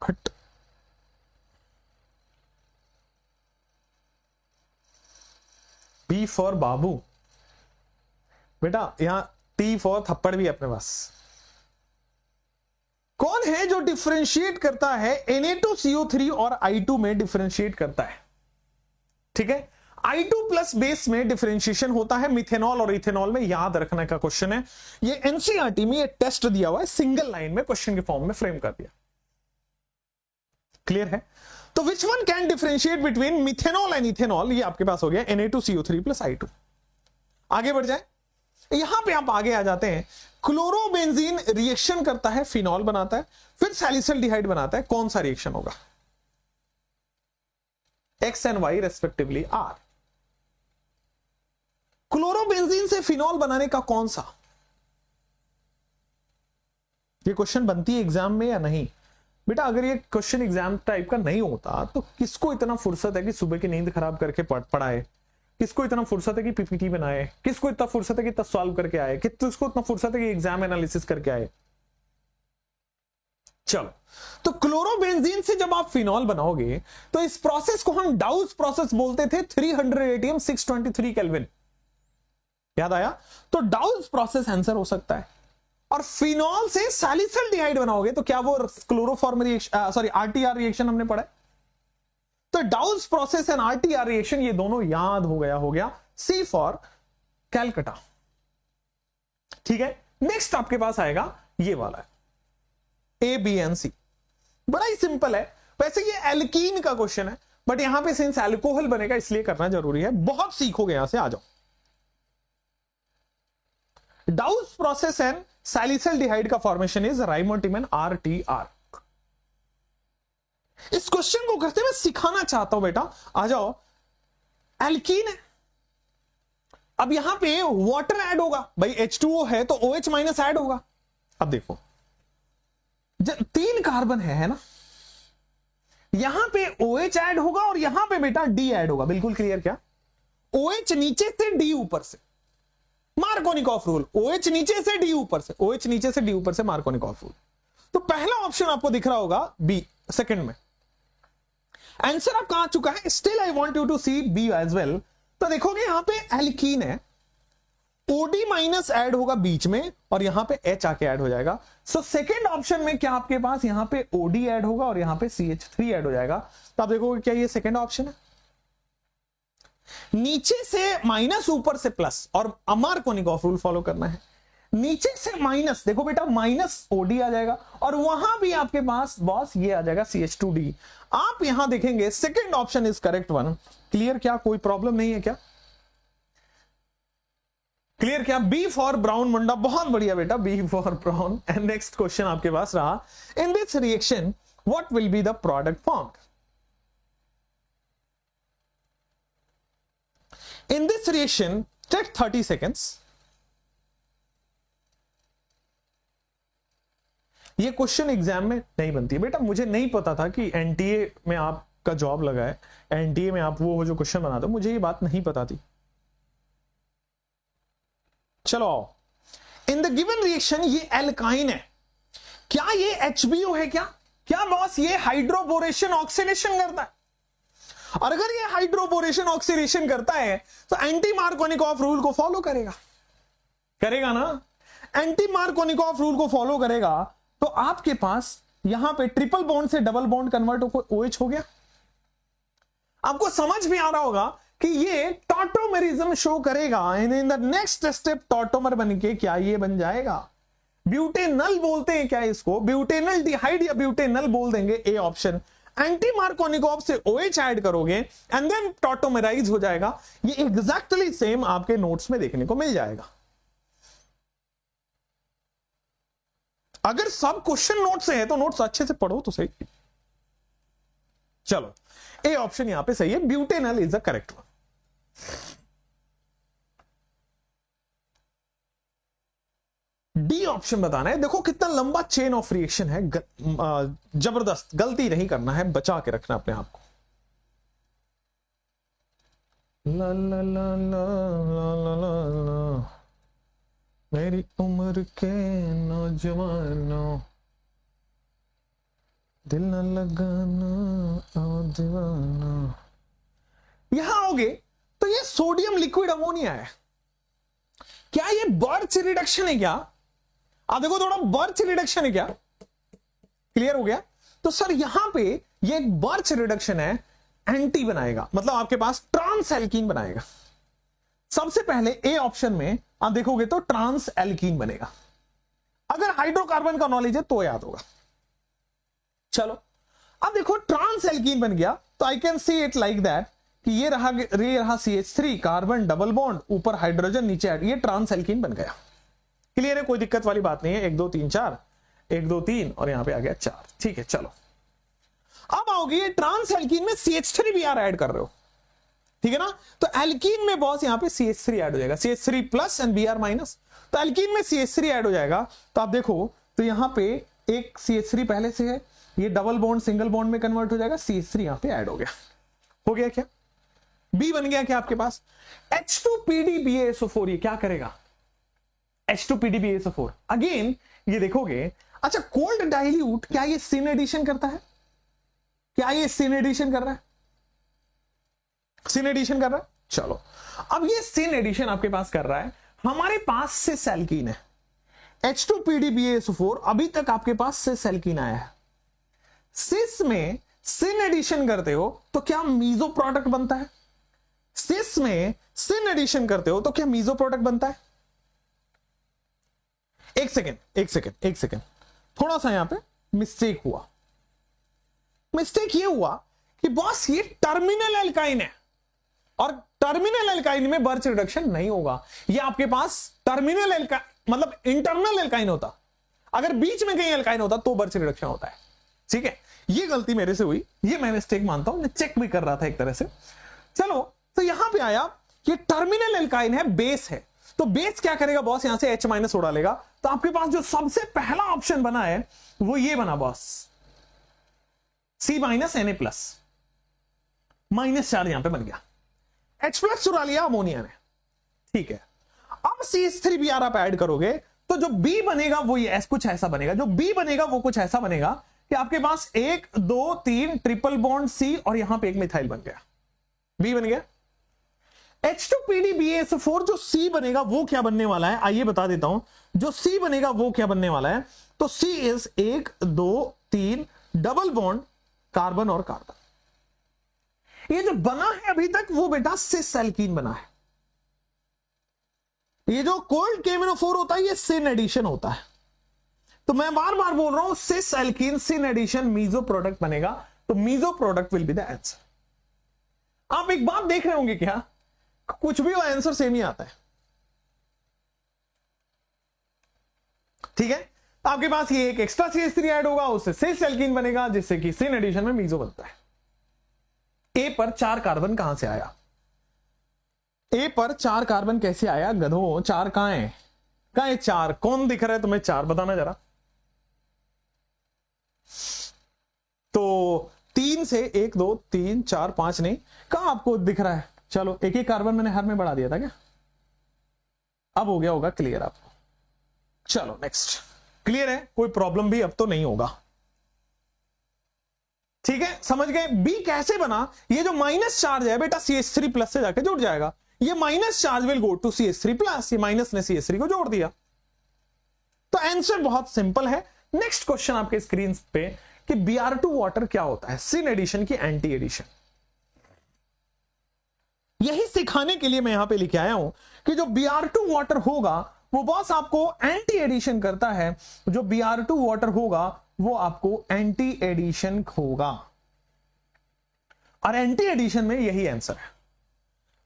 हट, बी फॉर बाबू, बेटा यहां T फॉर थप्पड़ भी अपने पास। कौन है जो डिफरेंशिएट करता है Na2CO3 और I2 में डिफरेंशिएट करता है, ठीक है। I2 प्लस बेस में डिफरेंशिएशन होता है मिथेनॉल और इथेनॉल में, याद रखने का क्वेश्चन है। ये NCERT में ये टेस्ट दिया हुआ है, सिंगल लाइन में क्वेश्चन के फॉर्म में फ्रेम कर दिया, क्लियर है। तो which one can differentiate between methanol and ethanol, ये आपके पास हो गया Na2CO3 प्लस I2। आगे बढ़ जाए, यहां पे आप आगे आ जाते हैं। क्लोरोबेंजीन रिएक्शन करता है, फिनॉल बनाता है, फिर सैलिसिल्डिहाइड बनाता है, कौन सा रिएक्शन होगा? X and Y respectively are. Chlorobenzene से फिनॉल बनाने का कौन सा? ये क्वेश्चन बनती है एग्जाम में या नहीं बेटा? अगर ये क्वेश्चन एग्जाम टाइप का नहीं होता तो किसको इतना फुर्सत है कि सुबह की नींद खराब करके पढ़ाए? किसको इतना फुर्सत है कि PPT बनाए? किसको इतना फुर्सत है कि इतना सॉल्व करके आए? किसको इतना फुर्सत है कि एग्जाम एनालिसिस करके आए? चलो, तो क्लोरोबेंजीन से जब आप फिनॉल बनाओगे तो इस प्रोसेस को हम डाउस प्रोसेस बोलते थे, 300 ATM 623 केल्विन, याद आया? तो डाउस प्रोसेस आंसर हो सकता है। और फिनॉल से सैलिसिल्डिहाइड बनाओगे तो क्या वो chloroform reaction, sorry RTR reaction हमने पढ़ा है। तो डाउस प्रोसेस एंड RTR रिएक्शन ये दोनों याद हो गया। सी फॉर कैलकटा, ठीक है। नेक्स्ट आपके पास आएगा ये वाला है A, B and C, बड़ा ही सिंपल है। वैसे ये एल्कीन का क्वेश्चन है, बट यहां पे सिंस अल्कोहल बनेगा इसलिए करना जरूरी है। बहुत सीखोगे यहां से, आ जाओ। डाउस प्रोसेस एंड सैलिसिल्डिहाइड का फॉर्मेशन इज राइमोटिमन RTR। इस क्वेश्चन को करते मैं सिखाना चाहता हूं बेटा, आ जाओ। एल्कीन है, अब यहां पे वाटर ऐड होगा भाई, H2O है तो OH माइनस ऐड होगा। अब देखो 3 कार्बन है ना, यहां पे OH ऐड होगा और यहां पे बेटा D ऐड होगा, बिल्कुल क्लियर क्या? OH नीचे से D ऊपर से, मार्कोनिकॉफ रूल, OH नीचे से D ऊपर से, OH नीचे से D ऊपर से, मार्कोनिकॉफ रूल। तो पहला ऑप्शन आपको दिख रहा होगा बी सेकंड में। आंसर आपका आ चुका है। Still I want you to see B as well. तो देखोगे यहां पे एल्कीन है, OD माइनस ऐड होगा बीच में और यहां पे H आके ऐड हो जाएगा। सो सेकंड ऑप्शन में क्या आपके पास यहां पे OD ऐड होगा और यहां पे CH3 ऐड हो जाएगा। तो आप देखोगे क्या ये सेकंड ऑप्शन है। नीचे से माइनस ऊपर से प्लस, और मार्कोनिकॉफ रूल फॉलो करना है। नीचे से माइनस, देखो बेटा माइनस OD आ जाएगा और वहां भी आपके पास बॉस ये आ जाएगा CH2D। आप यहां देखेंगे second option is correct one. Clear? क्या कोई प्रॉब्लम नहीं है क्या? क्लियर? क्या? बी फॉर ब्राउन मुंडा, बहुत बढ़िया बेटा, B for brown. And next question आपके पास रहा, in this reaction what will be the product formed? In this reaction, take 30 seconds. ये क्वेश्चन एग्जाम में नहीं बनती है बेटा। मुझे नहीं पता था कि एनटीए में आपका जॉब लगा है, एनटीए में आप वो जो क्वेश्चन बनाते हो, मुझे ये बात नहीं पता थी। चलो आओ, इन द गिवन रिएक्शन ये एल्काइन है, क्या ये HBO है? क्या बॉस ये हाइड्रोबोरेशन ऑक्सीडेशन करता है? और अगर ये हाइड्रोबोरेशन ऑक्सीडेशन करता है तो एंटी मार्कोनिकॉफ रूल को फॉलो करेगा ना? एंटी मार्कोनिकॉफ रूल को फॉलो करेगा तो आपके पास यहां पे ट्रिपल बॉन्ड से डबल बॉन्ड कन्वर्ट होकर OH हो गया। आपको समझ में आ रहा होगा कि ये टॉटोमेरिज्म शो करेगा। In the next step tautomer बन के क्या ये बन जाएगा? ब्यूटेनल बोलते हैं क्या इसको? ब्यूटेनल डिहाइड या ब्यूटेनल बोल देंगे, ए ऑप्शन। एंटी मार्कोनिकॉफ से OH ऐड करोगे एंड देन टॉटोमेराइज हो जाएगा। ये एग्जैक्टली सेम आपके नोट्स में देखने को मिल जाएगा। अगर सब क्वेश्चन नोट से है तो नोट्स अच्छे से पढ़ो तो सही। चलो, ए ऑप्शन यहां पे सही है, butanal is the correct one. D option बताना है। देखो कितना लंबा चेन ऑफ रिएक्शन है, जबरदस्त। गलती नहीं करना है, बचा के रखना अपने आप को। ला ला ला ला ला ला ला, मेरी उम्र के नौजवानों, दिल न लगाना ओ दीवाना। यहां आओगे तो ये सोडियम लिक्विड अमोनिया है। क्या ये बर्च रिडक्शन है? क्या आप देखो थोड़ा बर्च रिडक्शन है क्या? क्लियर हो गया? तो सर यहां पे ये एक बर्च रिडक्शन है, एंटी बनाएगा, मतलब आपके पास ट्रांस एल्कीन बनाएगा। सबसे पहले ए ऑप्शन में आप देखोगे तो ट्रांस एल्कीन बनेगा। अगर हाइड्रोकार्बन का नॉलेज है तो याद होगा। चलो अब देखो ट्रांस एल्कीन बन गया तो I can see it like that कि ये रहा CH3 कार्बन डबल बॉन्ड, ऊपर हाइड्रोजन, नीचे ऐड, ये ट्रांस एल्कीन बन गया। क्लियर है? कोई दिक्कत वाली बात नहीं है। 1 2 3 4, 1 2 3 और यहां पे आ गया 4। ठीक है, चलो अब आओगे ये ट्रांस एल्कीन में CH3 भी यार ऐड कर रहे हो, ठीक है ना? तो एल्कीन में बॉस यहां पे CH3 ऐड हो जाएगा, CH3 plus and Br minus. तो एल्कीन में CH3 ऐड हो जाएगा। तो आप देखो तो यहां पे एक CH3 पहले से है, ये डबल बॉन्ड सिंगल बॉन्ड में कन्वर्ट हो जाएगा, CH3 यहां पे ऐड हो गया। हो गया क्या? बी बन गया क्या आपके पास? H2PDBaSO4 ये क्या करेगा? H2PDBaSO4 अगेन ये देखोगे। अच्छा, कोल्ड डाइल्यूट क्या ये सिन एडिशन करता है? क्या ये सिन एडिशन कर रहा है? सिन एडिशन कर रहा है। चलो अब ये सिन एडिशन आपके पास कर रहा है, हमारे पास सिस एल्कीन है। H2PDBaSO4 अभी तक आपके पास सिस एल्कीन आया है। सिस में सिन एडिशन करते हो तो क्या मीजो प्रोडक्ट बनता है? सिस में सिन एडिशन करते हो तो क्या मीजो प्रोडक्ट बनता है? एक सेकेंड, थोड़ा सा यहां पे मिस्टेक हुआ। मिस्टेक ये हुआ कि बॉस ये टर्मिनल एल्काइन है और टर्मिनल एल्काइन में बर्च रिडक्शन नहीं होगा। ये आपके पास टर्मिनल एल्काइन मतलब इंटरनल एल्काइन होता, अगर बीच में कहीं एल्काइन होता तो बर्च रिडक्शन होता है। ठीक है, ये गलती मेरे से हुई, ये मैं मिस्टेक मानता हूं, मैं चेक भी कर रहा था एक तरह से। चलो तो यहां पे आया, ये टर्मिनल एल्काइन है, बेस है, तो बेस क्या करेगा बॉस? यहां से H माइनस उड़ा लेगा। तो आपके पास जो सबसे पहला ऑप्शन बना है वो ये बना boss, C minus Na plus, minus charge यहां पे बन गया। H प्लस चुरा लिया अमोनिया ने। ठीक है, अब CH3Br आप ऐड करोगे तो जो B बनेगा वो ये कुछ ऐसा बनेगा, जो B बनेगा वो कुछ ऐसा बनेगा कि आपके पास 1 2 3 ट्रिपल बॉन्ड C और यहां पे एक मिथाइल बन गया, B बन गया। H2PDBaSO4 जो C बनेगा वो क्या बनने वाला है, आइए बता देता हूं। जो C बनेगा वो क्या बनने वाला है, तो C is 1 2 3 double bond carbon और कार्बन। ये जो बना है अभी तक वो बेटा सिस एल्कीन बना है। ये जो कोल्ड KMnO4 होता है ये सिन एडिशन होता है। तो मैं बार बार बोल रहा हूं cis alkene syn addition meso product बनेगा, तो meso product will be the answer. आप एक बात देख रहे होंगे क्या, कुछ भी हो आंसर सेम ही आता है, ठीक है। आपके पास ये एक एक्स्ट्रा CH3 ऐड होगा, उससे सिस एल्कीन बनेगा जिससे कि सिन एडिशन में मीजो बनता है। ए पर 4 कार्बन कहां से आया, ए पर 4 कार्बन कैसे आया गधो, 4 कहां है, कहां है 4, कौन दिख रहा है तुम्हें 4 बताना जरा। तो 3 से 1 2 3 4 5 नहीं, कहां आपको दिख रहा है, चलो एक एक कार्बन मैंने हर में बढ़ा दिया था क्या, अब हो गया होगा क्लियर आपको। चलो नेक्स्ट, क्लियर है, कोई प्रॉब्लम भी अब तो नहीं होगा, ठीक है, समझ गए। बी कैसे बना, ये जो माइनस चार्ज है बेटा CH3 प्लस से जाके जुड़ जाएगा, ये minus charge will go to CH3 plus, ये माइनस ने CH3 को जोड़ दिया। तो आंसर बहुत सिंपल है। नेक्स्ट क्वेश्चन आपके स्क्रीन पे कि Br2 वाटर क्या होता है, सिन एडिशन की एंटी एडिशन। यही सिखाने के लिए मैं यहां पे लिखे आया हूं कि जो Br2 वाटर होगा वो बॉस आपको एंटी एडिशन करता है, जो Br2 वाटर होगा वो आपको एंटी एडिशन होगा, और एंटी एडिशन में यही आंसर है।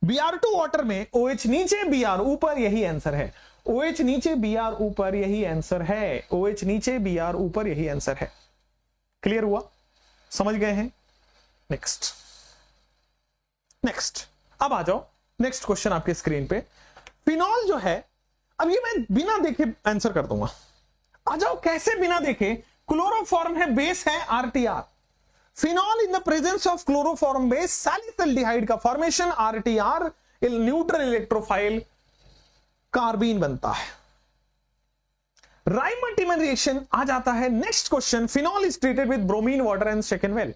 Br2 वाटर में OH नीचे Br ऊपर, यही आंसर है। OH नीचे Br ऊपर, यही आंसर है। OH नीचे Br ऊपर, यही आंसर है। क्लियर हुआ, समझ गए हैं। नेक्स्ट नेक्स्ट, अब आ जाओ नेक्स्ट क्वेश्चन आपके स्क्रीन पे। फिनॉल जो है, अब ये मैं बिना देखे आंसर कर दूंगा, आ जाओ कैसे बिना देखे। क्लोरोफॉर्म है, बेस है RTR। Phenol in the presence of chloroform base salicylaldehyde का formation RTR, neutral electrophile carbene बनता है। राइमर-टिमर रिएक्शन आ जाता है। Next question, phenol is treated with bromine water and second well.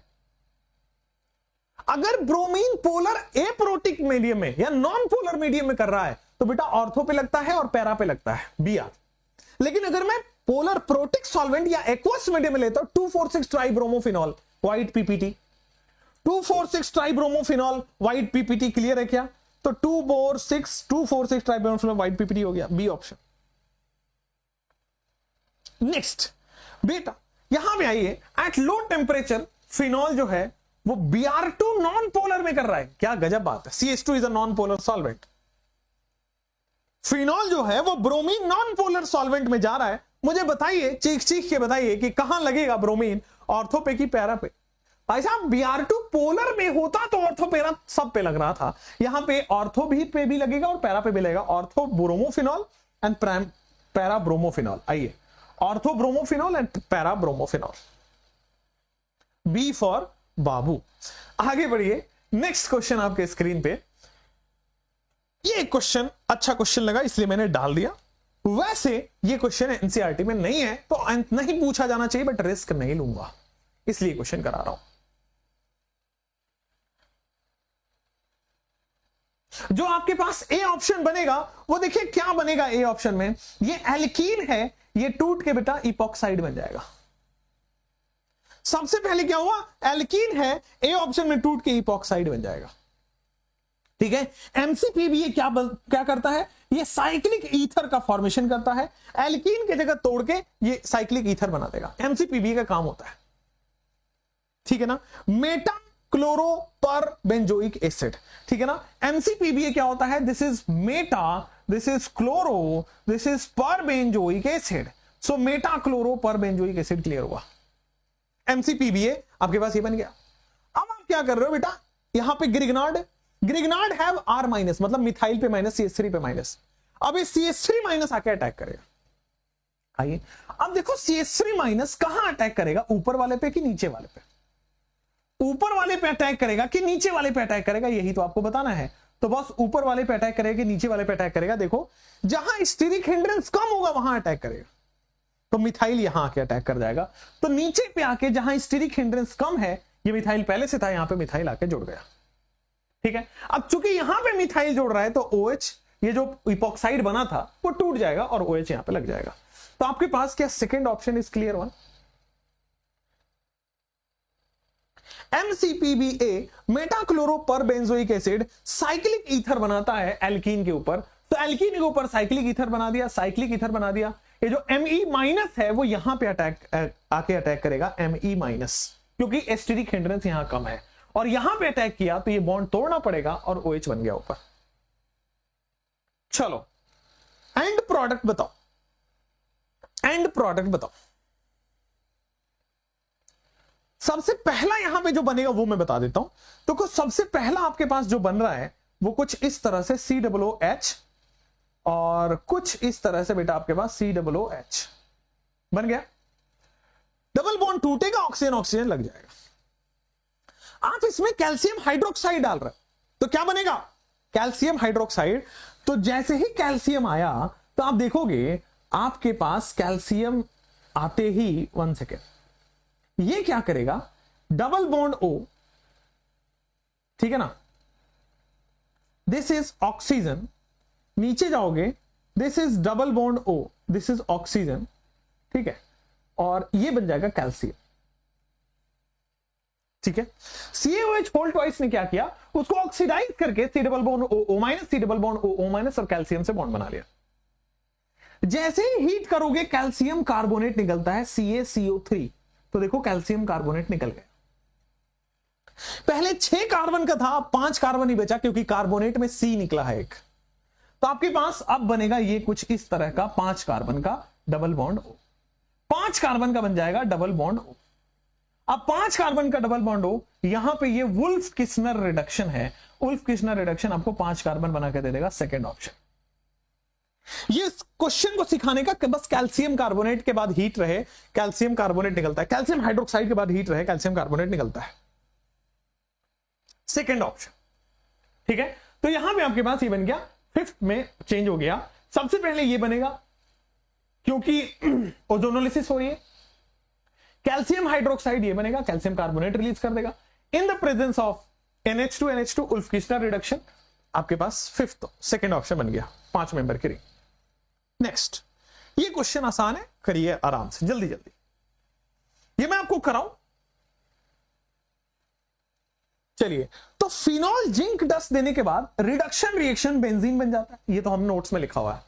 अगर ब्रोमीन पोलर एप्रोटिक मीडियम में या नॉन पोलर मीडियम में कर रहा है तो बेटा ऑर्थो पे लगता है और पैरा पे लगता है Br। लेकिन अगर मैं पोलर प्रोटिक सॉल्वेंट या एक्वस मीडियम में लेता हूं, 2,4,6 tribromophenol white PPT, 2,4,6 tribromophenol white PPT, clear है क्या। तो 2,4,6 ट्राइब्रोमोफिनॉल व्हाइट PPT हो गया, बी ऑप्शन। नेक्स्ट बेटा यहां पे आइए, एट लो टेम्परेचर फिनॉल जो है वो Br2 नॉन पोलर में कर रहा है, क्या गजब बात है। CH2 is a non polar solvent. Phenol जो है वो ब्रोमीन नॉन पोलर सॉल्वेंट में जा रहा है। मुझे बताइए, चीख चीख के बताइए कि कहां लगेगा ब्रोमीन, ऑर्थो पे की पैरा पे। भाई साहब Br2 पोलर में होता तो ऑर्थो पैरा सब पे लग रहा था, यहां पे ऑर्थो भी पे भी लगेगा और पैरा पे भी लगेगा। Ortho bromophenol and para bromophenol. आइए, ortho bromophenol and para bromophenol, B for babu. आगे बढ़िए, नेक्स्ट क्वेश्चन आपके स्क्रीन पे। ये क्वेश्चन अच्छा क्वेश्चन लगा इसलिए मैंने डाल दिया। वैसे ये क्वेश्चन एनसीईआरटी में नहीं है तो नहीं पूछा जाना चाहिए, बट रिस्क नहीं लूंगा इसलिए क्वेश्चन करा रहा हूं। जो आपके पास ए ऑप्शन बनेगा वो देखिए क्या बनेगा। ए ऑप्शन में ये एल्कीन है, ये टूट के बेटा इपॉक्साइड बन जाएगा। सबसे पहले क्या हुआ, एल्कीन है, ए ऑप्शन में टूट के इपॉक्साइड बन जाएगा, ठीक है। MCPBA क्या करता है, ये साइक्लिक ईथर का फॉर्मेशन करता है, एल्कीन की जगह तोड़ के ये साइक्लिक ईथर बना देगा। MCPBA का काम होता है, ठीक है ना। मेटा क्लोरो पर बेंजोइक एसिड, ठीक है ना। MCPBA क्या होता है, this is Meta, this is chloro, this is पर बेंजोइक एसिड। सो मेटा क्लोरो पर बेंजोइक एसिड, क्लियर हुआ। MCPBA आपके पास ये बन गया। अब आप क्या कर रहे हो बेटा, यहां पे ग्रिग्नार्ड हैव R माइनस, मतलब मिथाइल पे माइनस, CH3 पे माइनस। अब ये CH3 माइनस आके अटैक करेगा। आइए अब देखो CH3 माइनस कहां अटैक करेगा, ऊपर वाले पे कि नीचे वाले पे। ऊपर वाले पे अटैक करेगा कि नीचे वाले पे अटैक करेगा, यही तो आपको बताना है। तो बस ऊपर वाले पे अटैक करेगा, नीचे वाले पे अटैक करेगा। देखो जहां स्टीरिक हिंड्रेंस कम होगा वहां अटैक करेगा, तो मिथाइल यहां आके अटैक कर जाएगा। तो नीचे पे आके जहां स्टीरिक हिंड्रेंस कम है, ये मिथाइल पहले से था, यहां पे मिथाइल आके जुड़ गया। ठीक है, अब चूंकि यहां पे मिथाइल जुड़ रहा है तो OH ये जो इपॉक्साइड बना था वो टूट जाएगा और OH यहां पे लग जाएगा। तो आपके पास क्या second option is clear one. MCPBA meta-chloroperbenzoic acid cyclic ether बनाता है एल्कीन के ऊपर, तो एल्कीन के ऊपर साइक्लिक ईथर बना दिया, साइक्लिक ईथर बना दिया। ये जो Me- है वो यहां पे आके अटैक करेगा Me-, क्योंकि एस्टेरिक हिंड्रेंस यहां कम है, और यहां पे अटैक किया तो ये बॉन्ड तोड़ना पड़ेगा और OH बन गया ऊपर। चलो एंड प्रोडक्ट बताओ, एंड प्रोडक्ट बताओ। सबसे पहला यहां पे जो बनेगा वो मैं बता देता हूं। तो कुछ सबसे पहला आपके पास जो बन रहा है वो कुछ इस तरह से COOH और कुछ इस तरह से बेटा आपके पास COOH बन गया। डबल बॉन्ड टूटेगा, ऑक्सीजन ऑक्सीजन लग जाएगा। आप इसमें कैल्शियम हाइड्रोक्साइड डाल रहे हैं तो क्या बनेगा, कैल्शियम हाइड्रोक्साइड। तो जैसे ही कैल्शियम आया तो आप देखोगे आपके पास कैल्शियम आते ही 1 सेकेंड ये क्या करेगा, डबल बॉन्ड O, ठीक है ना, दिस इज ऑक्सीजन, नीचे जाओगे this is double bond O, this is oxygen, ठीक है, और ये बन जाएगा कैल्शियम। ठीक है, CaOH होल ट्वाइस ने क्या किया, उसको ऑक्सीडाइज करके C double bond O- C double bond O- और कैल्शियम से बॉन्ड बना लिया। जैसे ही हीट करोगे कैल्शियम कार्बोनेट निकलता है CaCO3, तो देखो कैल्शियम कार्बोनेट निकल गया। पहले 6 कार्बन का था, 5 कार्बन ही बचा क्योंकि कार्बोनेट में C निकला है एक। तो आपके पास अब बनेगा ये कुछ इस तरह का 5 कार्बन का डबल बॉन्ड O, 5 कार्बन का बन जाएगा डबल बॉन्ड O। अब 5 कार्बन का डबल बॉन्ड O, यहां पे ये वुल्फ किस्नर रिडक्शन है, वुल्फ किस्नर रिडक्शन आपको 5 कार्बन बना के दे देगा, सेकंड ऑप्शन। ये क्वेश्चन को सिखाने का कि बस कैल्शियम कार्बोनेट के बाद हीट रहे कैल्शियम कार्बोनेट निकलता है, कैल्शियम हाइड्रोक्साइड के बाद हीट रहे कैल्शियम कार्बोनेट निकलता है, सेकंड ऑप्शन। ठीक है, तो यहां पे आपके पास ये बन गया, फिफ्थ में चेंज हो गया। सबसे पहले ये बनेगा क्योंकि ओजोनोलिसिस हो रही है, कैल्शियम हाइड्रोक्साइड ये बनेगा, कैल्शियम कार्बोनेट रिलीज कर देगा in the presence of NH2 Wolff Kishner reduction. आपके पास फिफ्थ सेकंड ऑप्शन बन गया, 5 मेंबर की रिंग। नेक्स्ट, ये क्वेश्चन आसान है, करिए आराम से, जल्दी जल्दी ये मैं आपको कराऊं। चलिए, तो फिनॉल जिंक डस्ट देने के बाद रिडक्शन रिएक्शन बेंजीन बन जाता है, ये तो हम नोट्स में लिखा हुआ है।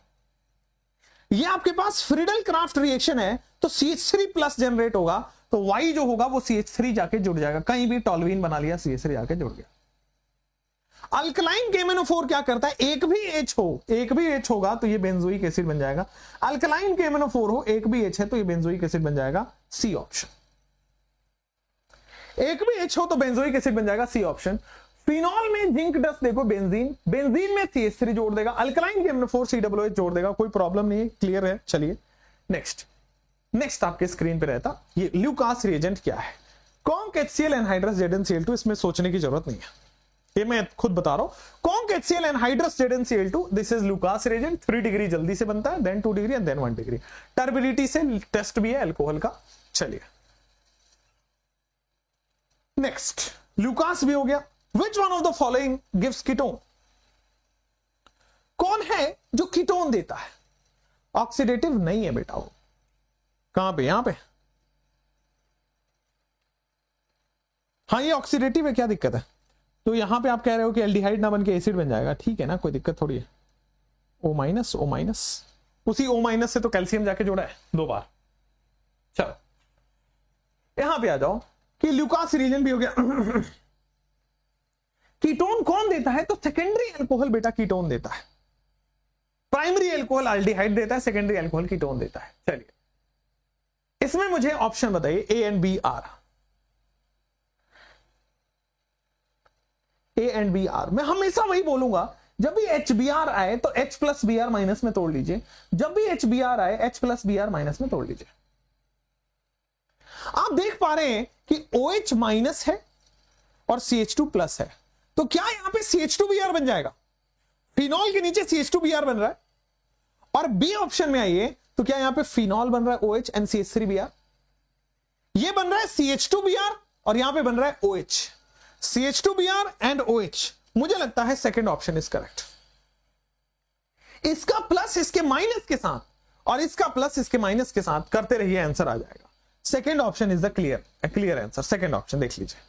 ये आपके पास फ्रीडल क्राफ्ट रिएक्शन है, तो CH3 प्लस जनरेट होगा, तो Y जो होगा वो CH3 जाके जुड़ जाएगा, कहीं भी टॉलवीन बना लिया, CH3 जाके जुड़ गया। अल्कलाइन KMnO4 क्या करता है, एक भी H होगा तो ये बेंजोइक एसिड बन जाएगा। अल्कलाइन KMnO4 हो, एक भी H है तो ये बेंजोइक एसिड बन जाएगा, C ऑप्शन। एक भी H हो तो बेंजोइक एसिड बन जाएगा, C ऑप्शन। फिनॉल में जिंक डस्ट देखो, बेंजीन, बेंजीन में CH3 जोड़ देगा, अल्कलाइन KMnO4 COOH जोड़ देगा, कोई प्रॉब्लम नहीं है, क्लियर है। चलिए नेक्स्ट आपके स्क्रीन पे रहता ये ल्यूकास रिएजेंट क्या है, कॉन्क HCl एनहाइड्रस ZnCl2, इसमें सोचने की जरूरत नहीं है, ये मैं खुद बता रहा हूं। Conc HCl anhydrous ZnCl2, this is Lucas reagent, 3 degree जल्दी से बनता है, then 2 degree and then 1 degree. Turbidity से टेस्ट भी है अल्कोहल का। चलिए नेक्स्ट, ल्यूकास भी हो गया। विच one of the following gives ketone, कौन है जो कीटोन देता है, ऑक्सीडेटिव नहीं है बेटा वो, कहां पे, यहां पे, हाँ ये ऑक्सीडेटिव है, क्या दिक्कत है। तो यहां पे आप कह रहे हो कि एल्डिहाइड ना बन के एसिड बन जाएगा, ठीक है ना, कोई दिक्कत थोड़ी है। O-, उसी O- से तो कैल्शियम जाके जोड़ा है 2 बार। चलो यहां पे आ जाओ कि ल्यूकास रिएजेंट भी हो गया। कीटोन कौन देता है, तो सेकेंडरी अल्कोहल बेटा कीटोन देता है, प्राइमरी अल्कोहल एल्डिहाइड देता है, सेकेंडरी अल्कोहल कीटोन देता है। चलिए इसमें मुझे ऑप्शन बताइए A and B R। A and B R मैं हमेशा वही बोलूंगा, जब भी HBr आए तो H प्लस Br माइनस में तोड़ लीजिए, जब भी HBr आए H प्लस Br माइनस में तोड़ लीजिए। आप देख पा रहे हैं कि OH माइनस है और CH2 प्लस है, तो क्या यहां पे CH2Br बन जाएगा, फिनॉल के नीचे CH2Br बन रहा है, और बी ऑप्शन में आइए तो क्या यहां पे फिनॉल बन रहा है OH एंड CH3Br, ये बन रहा है CH2Br और यहां पे बन रहा है OH, CH2Br एंड OH। मुझे लगता है सेकंड ऑप्शन इज करेक्ट। इसका प्लस इसके माइनस के साथ और इसका प्लस इसके माइनस के साथ करते रहिए, आंसर आ जाएगा। Second option is the clear answer, second option देख लीजिए,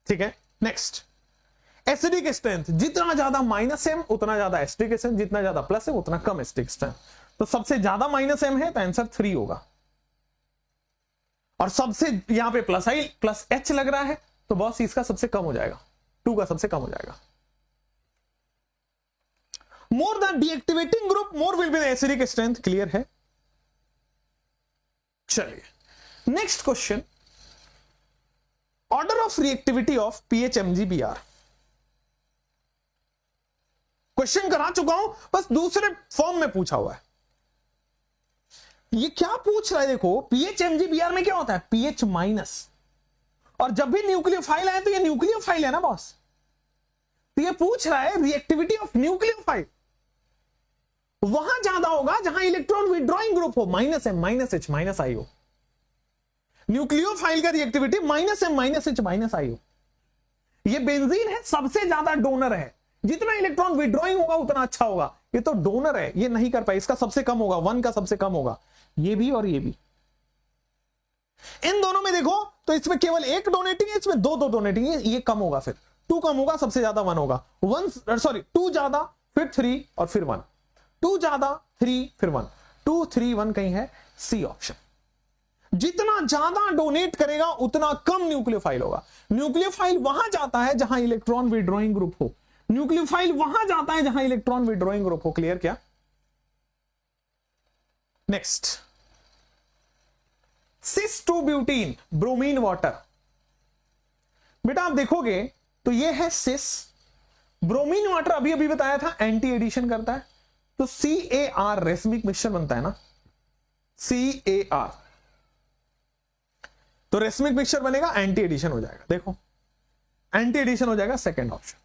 ठीक है। नेक्स्ट, एसिडिक स्ट्रेंथ, जितना ज्यादा माइनस एम उतना ज्यादा एसिडिक स्ट्रेंथ, जितना ज्यादा प्लस एम उतना कम एसिडिक स्ट्रेंथ। तो सबसे ज्यादा माइनस एम है तो आंसर 3 होगा, और सबसे यहां पे प्लस आई प्लस एच लग रहा है तो बॉस इसका सबसे कम हो जाएगा, 2 का सबसे कम हो जाएगा। More the deactivating group more will be the acidic strength, clear है। चलिए next question, order of reactivity of PHMgBr। Question करा चुका हूं, बस दूसरे फॉर्म में पूछा हुआ है। ये क्या पूछ रहा है, देखो PHMgBr में क्या होता है, pH माइनस, और जब भी न्यूक्लियोफाइल आए तो ये न्यूक्लियोफाइल है ना बॉस, तो ये पूछ रहा है रिएक्टिविटी ऑफ न्यूक्लियोफाइल वहां ज्यादा होगा जहां इलेक्ट्रॉन विड्रॉइंग ग्रुप हो, minus M minus H minus I हो। न्यूक्लियोफाइल का reactivity minus M minus H minus I हो। ये बेंजीन है, सबसे ज्यादा डोनर है, जितना इलेक्ट्रॉन विड्रॉइंग होगा उतना अच्छा होगा। ये तो डोनर है, ये नहीं कर पाए, इसका सबसे कम होगा, 1 का सबसे कम होगा, ये भी और ये भी। इन दोनों में देखो तो इसमें केवल 1 डोनेटिंग है, इसमें 2 डोनेटिंग है, ये कम होगा, फिर 2 कम होगा, सबसे ज्यादा 1 होगा, 2 ज्यादा फिर 3 और फिर 1, 2 ज्यादा 3 फिर 1, 2 3 1 कहीं है, सी ऑप्शन। जितना ज्यादा डोनेट करेगा उतना कम न्यूक्लियोफाइल होगा। न्यूक्लियोफाइल वहां जाता है जहां इलेक्ट्रॉन विड्रॉइंग ग्रुप हो, न्यूक्लियोफाइल वहां जाता है जहां इलेक्ट्रॉन विड्रॉइंग ग्रुप हो, क्लियर क्या। नेक्स्ट, सिस 2 ब्यूटीन ब्रोमीन वाटर। बेटा आप देखोगे तो ये है सिस, ब्रोमीन वाटर अभी अभी बताया था एंटी एडिशन करता है, तो CAR रेसमिक मिक्सचर बनता है ना, CAR, तो रेसमिक मिक्सचर बनेगा, एंटी एडिशन हो जाएगा। देखो एंटी एडिशन हो जाएगा, सेकंड ऑप्शन।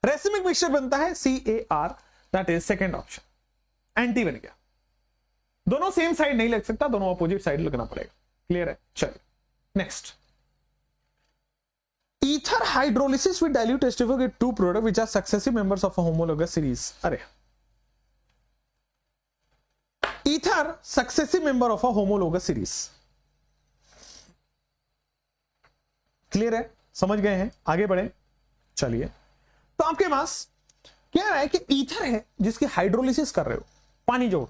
रेसमिक मिक्सचर बनता है CAR, that is second option, anti बन गया। दोनों सेम साइड नहीं लग सकता, दोनों अपोजिट साइड लगना पड़ेगा, क्लियर है। चलिए next, ether hydrolysis with dilute H2O get 2 products which are successive members of a homologous series। अरे ether successive member of a homologous series, clear है, समझ गए हैं, आगे बढ़े। चलिए तो आपके पास क्या है कि ईथर है जिसकी हाइड्रोलिसिस कर रहे हो, पानी जोड़,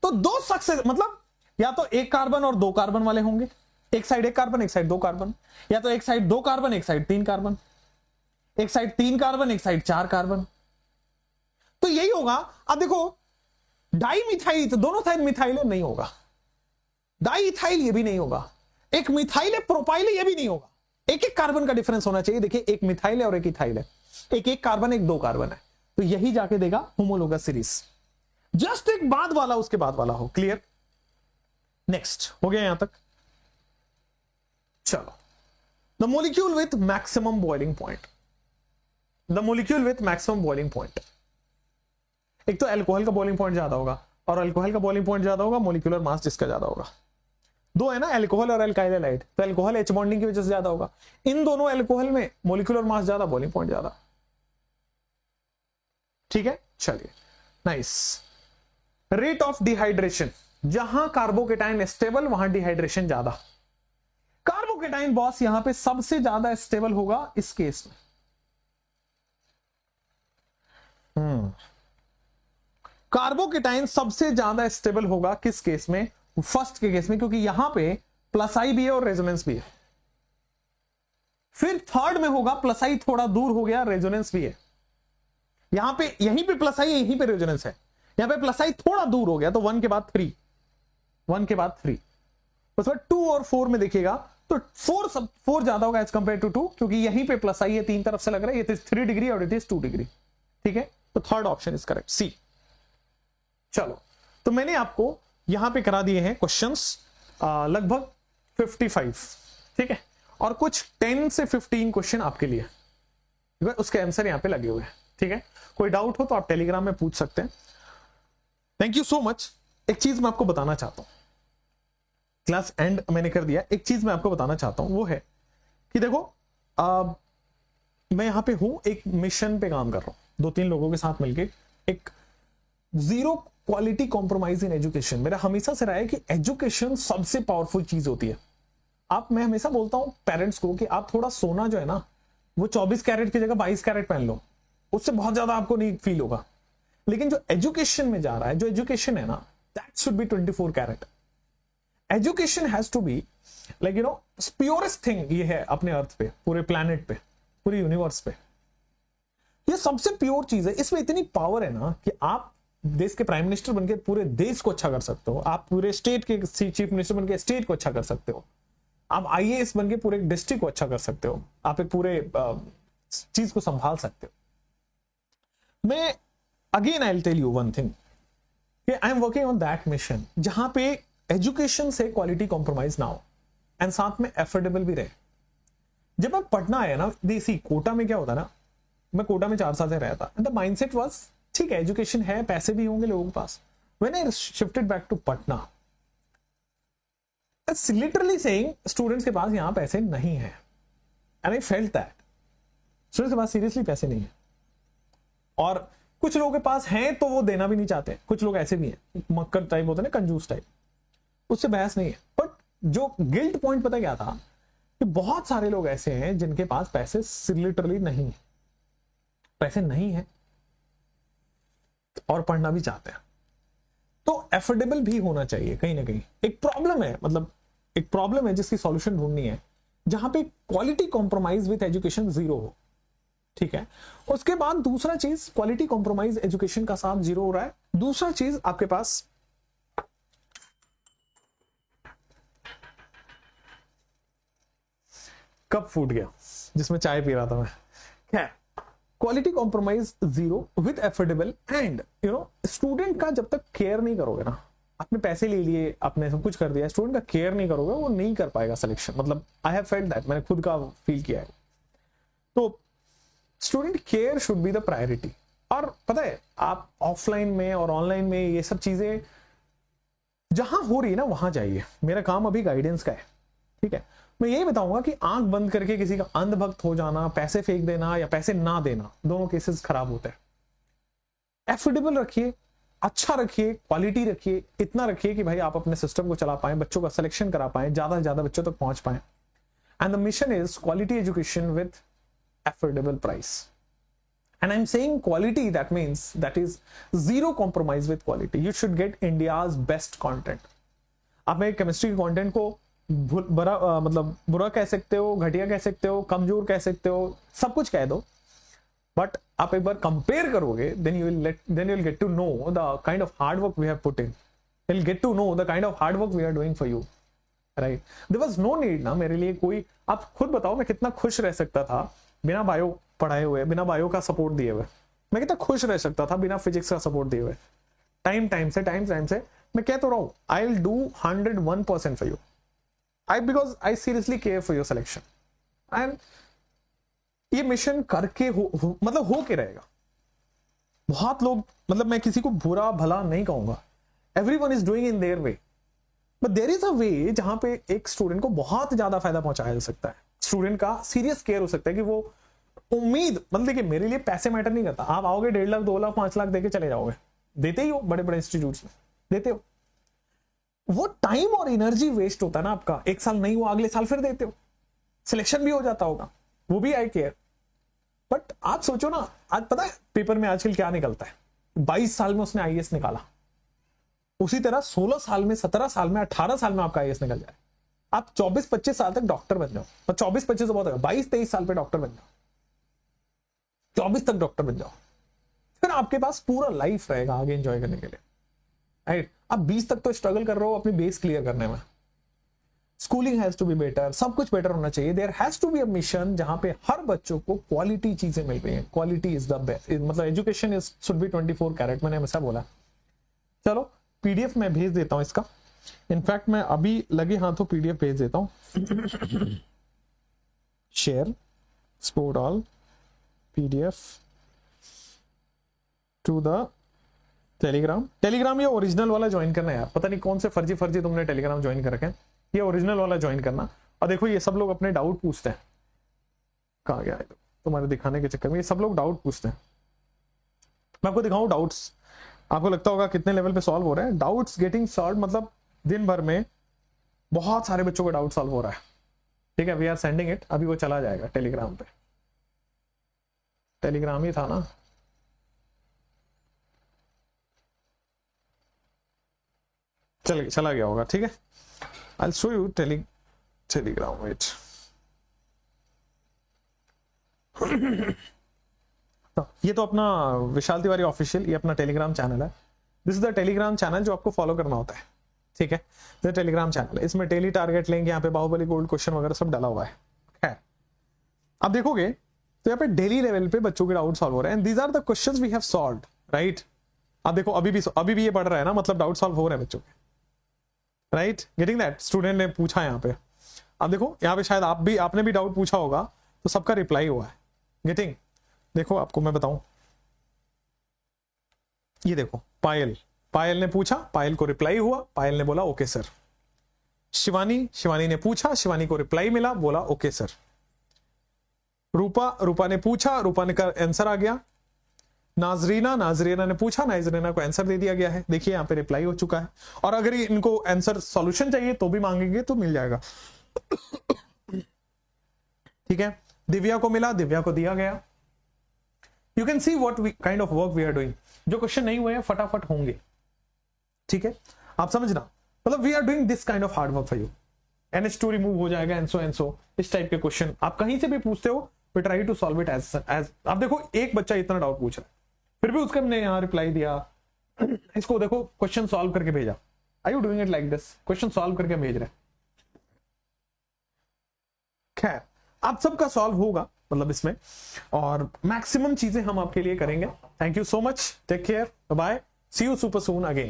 तो 2 सक्सेस, मतलब या तो 1 कार्बन और 2 कार्बन वाले होंगे, एक साइड 1 कार्बन एक साइड 2 कार्बन, या तो एक साइड 2 कार्बन एक साइड 3 कार्बन, एक साइड 3 कार्बन एक साइड 4 कार्बन, तो यही होगा। अब देखो डाई मिथाइल, तो दोनों साइड मिथाइल है, नहीं होगा। डाई इथाइल ये भी नहीं होगा, एक मिथाइल है प्रोपाइल है, ये भी नहीं होगा। एक एक कार्बन का डिफरेंस होना चाहिए, देखिए एक मिथाइल है और एक इथाइल है, एक एक कार्बन एक 2 कार्बन है, तो यही जाके देगा होमोलोगस सीरीज। जस्ट एक बाद वाला उसके बाद वाला हो, क्लियर। नेक्स्ट हो गया यहां तक। चलो, the molecule with maximum boiling point, the molecule with maximum boiling point. एक तो अल्कोहल का बॉइलिंग पॉइंट ज्यादा होगा, और अल्कोहल का बॉइलिंग पॉइंट ज्यादा होगा, मोलिकुलर मास जिसका ज्यादा होगा। 2 है ना, अल्कोहल और अल्काइल हैलाइड, तो अल्कोहल H बॉन्डिंग की वजह से ज्यादा होगा। इन दोनों अल्कोहल में मोलिकुलर मास ज्यादा, बॉइलिंग पॉइंट ज्यादा, ठीक है। चलिए नाइस। रेट ऑफ डिहाइड्रेशन, जहां कार्बोकेटाइन स्टेबल वहां डिहाइड्रेशन ज्यादा। कार्बोकेटाइन बॉस यहां पे सबसे ज्यादा स्टेबल होगा इस केस में। कार्बोकेटाइन सबसे ज्यादा स्टेबल होगा किस केस में, फर्स्ट के केस में, क्योंकि यहां पे प्लस आई भी है और रेजोनेंस भी है। फिर थर्ड में होगा प्लस आई थोड़ा दूर हो गया, रेजोनेंस भी है। यहां पे यहीं पे प्लस आई है, यहीं पे रेजोनेंस है, यहां पे प्लस आई थोड़ा दूर हो गया, तो 1 के बाद 3, 1 के बाद 3, उसके बाद 2 और 4 में देखिएगा तो 4 ज्यादा होगा एज कंपेयर टू 2, क्योंकि यहीं पे प्लस आई है, 3 तरफ से लग रहा है, ये 3 डिग्री और इट इज 2 डिग्री, ठीक है। तो थर्ड ऑप्शन इज करेक्ट, सी। चलो, तो मैंने आपको यहां पे करा दिए हैं क्वेश्चंस लगभग 55, ठीक है, और कुछ 10 से 15 क्वेश्चन आपके लिए, क्योंकि उसके आंसर यहाँ पे लगे हुए हैं। ठीक है, कोई डाउट हो तो आप टेलीग्राम में पूछ सकते हैं। Thank you so much. एक चीज मैं आपको बताना चाहता हूं, क्लास एंड मैंने कर दिया, एक चीज मैं आपको बताना चाहता हूं, वो है कि देखो मैं यहां पे हूं, एक मिशन पे काम कर रहा हूं 2-3 लोगों के साथ मिलके, एक zero quality compromise in education. मेरा हमेशा से रहा है कि एजुकेशन सबसे पावरफुल चीज होती है। मैं हमेशा बोलता हूं पेरेंट्स को कि आप थोड़ा सोना जो है ना, वो 24 कैरेट की जगह 22 कैरेट पहन लो, उससे बहुत ज्यादा आपको नहीं फील होगा। लेकिन जो एजुकेशन में जा रहा है, जो एजुकेशन है ना, that should be 24 carat. Education has to be like you know purest thing ये है अपने अर्थ पे, पूरे प्लैनेट पे, पूरे यूनिवर्स पे। ये सबसे प्योर चीज है। इसमें इतनी पावर है ना कि आप देश के प्राइम मिनिस्टर बनके पूरे देश को अच्छा कर सकते हो, आप पूरे स्टेट के चीफ मिनिस्टर बनके स्टेट को अच्छा कर सकते हो, आप आईएएस बनके पूरे डिस्ट्रिक्ट को अच्छा कर सकते हो, आप एक पूरे चीज को संभाल सकते हो। मैं again I will tell you one thing कि I am working on that mission जहां पे एजुकेशन से क्वालिटी कॉम्प्रोमाइज ना हो एंड साथ में एफोर्डेबल भी रहे। जब मैं पढ़ना आया ना, देसी कोटा में क्या होता ना, मैं कोटा में 4 साल से रहा था, द माइंडसेट वाज ठीक है, एजुकेशन है, पैसे भी होंगे लोगों के पास। When I shifted back to Patna, it's literally saying students के पास यहां पैसे नहीं है, and I felt that students के पास सीरियसली पैसे नहीं है। और कुछ लोगों के पास हैं तो वो देना भी नहीं चाहते, कुछ लोग ऐसे भी हैं, मक्कर टाइप होते हैं ना, कंजूस टाइप, उससे बहस नहीं है। बट जो गिल्ट पॉइंट पता क्या था कि बहुत सारे लोग ऐसे हैं जिनके पास पैसे लिटरली नहीं है, पैसे नहीं है और पढ़ना भी चाहते हैं। तो एफोर्डेबल भी होना चाहिए कहीं ना कहीं। एक प्रॉब्लम है, मतलब एक प्रॉब्लम है जिसकी सॉल्यूशन ढूंढनी है, जहां पे quality compromise with education zero हो। ठीक है, उसके बाद दूसरा चीज, क्वालिटी कॉम्प्रोमाइज एजुकेशन का साथ जीरो हो रहा है। दूसरा चीज आपके पास कप फूट गया जिसमें चाय पी रहा था मैं। क्या quality compromise zero with affordable and you know student का जब तक केयर नहीं करोगे ना, आपने पैसे ले लिए, आपने सब कुछ कर दिया, स्टूडेंट का केयर नहीं करोगे, वो नहीं कर पाएगा सिलेक्शन। मतलब आई हैव फेल्ट दैट, मैंने खुद का फील किया है। तो student care should be the priority. और पता है, आप ऑफलाइन में और ऑनलाइन में ये सब चीजें जहां हो रही है ना, वहां जाइए। मेरा काम अभी गाइडेंस का है। ठीक है, मैं यही बताऊंगा कि आंख बंद करके किसी का अंधभक्त हो जाना, पैसे फेंक देना या पैसे ना देना, दोनों केसेस खराब होते हैं। एफोर्डेबल रखिए, अच्छा रखिए, क्वालिटी रखिए, इतना रखिए कि भाई आप अपने सिस्टम को चला पाए, बच्चों का सिलेक्शन करा पाए, ज्यादा से ज्यादा बच्चों तक पहुंच पाए। And the mission is quality education with affordable price. And I'm saying quality, that means that is zero compromise with quality. You should get India's best content. आप में केमिस्ट्री के कंटेंट को मतलब बुरा कह सकते हो, घटिया कह सकते हो, कमजोर कह सकते हो, सब कुछ कह दो, बट आप एक बार कंपेयर करोगे, then you will get to know the kind of hard work we have put in. You'll get to know the kind of hard work we are doing for you. Right? There was no need ना मेरे लिए कोई, आप खुद बताओ मैं कितना खुश रह सकता था बिना बायो पढ़ाए हुए, बिना बायो का सपोर्ट दिए हुए। मैं कितना खुश रह सकता था बिना फिजिक्स का सपोर्ट दिए हुए। टाइम से मैं कह तो रहा हूं, I will do 101% for you, because I seriously care for your selection. And ये मिशन करके मतलब हो के रहेगा। बहुत लोग, मतलब मैं किसी को बुरा भला नहीं कहूंगा, everyone is doing in their way, but there is a way जहां पे एक स्टूडेंट को बहुत ज्यादा फायदा पहुंचाया जा सकता है। स्टूडेंट का सीरियस केयर हो सकता है कि वो उम्मीद, मतलब देखिए मेरे लिए पैसे मैटर नहीं करता। आप आओगे 1.5 लाख 2 लाख 5 लाख देके चले जाओगे, देते ही हो, बड़े बड़े इंस्टीट्यूट्स में देते हो। वो टाइम और एनर्जी वेस्ट होता है ना आपका, एक साल नहीं हुआ अगले साल फिर देते हो, सिलेक्शन भी हो जाता होगा, वो भी आई केयर। बट आप सोचो ना, आज पता है पेपर में आजकल क्या निकलता है, 22 साल में उसने आईएएस निकाला, उसी तरह 16 साल में, 17 साल में, 18 साल में आपका आईएएस निकल जाए। आप 24-25 साल तक डॉक्टर बन जाओ, और 24-25 तो बहुत है, 22-23 साल पे डॉक्टर बन जाओ, 24 तक डॉक्टर बन जाओ, फिर आपके पास पूरा लाइफ रहेगा आगे एंजॉय करने के लिए। राइट, आप 20 तक तो स्ट्रगल कर रहे हो अपनी बेस क्लियर करने में। Schooling has to be better, सब कुछ बेटर होना चाहिए। There has to be a mission जहां पे हर बच्चों को क्वालिटी चीजें मिल रही हैं। क्वालिटी इज द बेस्ट, मतलब education is should be 24 carat, मैंने हमेशा बोला। चलो पीडीएफ मैं भेज देता हूं इसका, इनफैक्ट मैं अभी लगे हाथों पीडीएफ भेज देता हूं। Share sport all PDF to the Telegram. Telegram ये ओरिजिनल वाला ज्वाइन करना है यार, पता नहीं कौन से फर्जी फर्जी तुमने टेलीग्राम ज्वाइन कर रखे हैं, ये ओरिजिनल वाला ज्वाइन करना। और देखो ये सब लोग अपने डाउट पूछते हैं, कहाँ गया है तुम्हारे दिखाने के चक्कर में, ये सब लोग डाउट पूछते हैं। मैं आपको दिखाऊं डाउट्स, आपको लगता होगा कितने लेवल पे सॉल्व हो रहा है। डाउट्स गेटिंग सॉल्व मतलब दिन भर में बहुत सारे बच्चों का डाउट सॉल्व हो रहा है, ठीक है। वी आर सेंडिंग इट, अभी वो चला जाएगा टेलीग्राम पे, टेलीग्राम ही था ना। चला गया होगा, ठीक है। I show you Telegram, wait. ये तो अपना विशाल तिवारी ऑफिशियल, ये अपना टेलीग्राम चैनल है। This is the Telegram channel जो आपको फॉलो करना होता है, ठीक है। ये टेलीग्राम चैनल है, इसमें डेली टारगेट लिंक, यहाँ पे बाहुबली गोल्ड क्वेश्चन वगैरह सब डाला हुआ है। खैर अब देखोगे तो यहाँ पे डेली लेवल पे बच्चों के डाउट सॉल्व हो रहे हैं, and these are the questions we have solved, right. अब देखो अभी भी ये पढ़ रहा है ना, मतलब डाउट सॉल्व हो रहे हैं बच्चों के, राइट। गेटिंग दैट, स्टूडेंट ने पूछा यहाँ पे। अब देखो यहाँ पे शायद आपने भी डाउट पूछा होगा, तो सबका रिप्लाई हुआ है। गेटिंग, देखो आपको मैं बताऊं, ये देखो पायल ने पूछा, पायल को रिप्लाई हुआ, पायल ने बोला ओके सर। शिवानी ने पूछा, शिवानी को रिप्लाई मिला, बोला ओके सर। रूपा ने पूछा, रूपा ने का आंसर आ गया। नाजरीना ने पूछा, नाजरीना को आंसर दे दिया गया है, देखिए यहाँ पे रिप्लाई हो चुका है। और अगर इनको आंसर सॉल्यूशन चाहिए तो भी मांगेंगे तो मिल जाएगा, ठीक है। दिव्या को मिला, दिव्या को दिया गया। You can see what kind of work we are doing. जो क्वेश्चन नहीं हुए हैं फटाफट होंगे, ठीक है। आप समझना, मतलब we are doing this kind of hard work for you. NH2 remove हो जाएगा, एंसो इस टाइप के क्वेश्चन आप कहीं से भी पूछते हो, we try to solve it as आप देखो एक बच्चा इतना डाउट पूछ रहा है, फिर भी उसके हमने यहाँ रिप्लाई दिया। इसको देखो क्वेश्चन सॉल्व करके भेजा। Are you doing it like this? Question solve करके भेज रहे हैं। खैर आप सबका सॉल्व होगा मतलब इसमें, और मैक्सिमम चीजें हम आपके लिए करेंगे। Thank you so much, take care, bye, see you super soon again.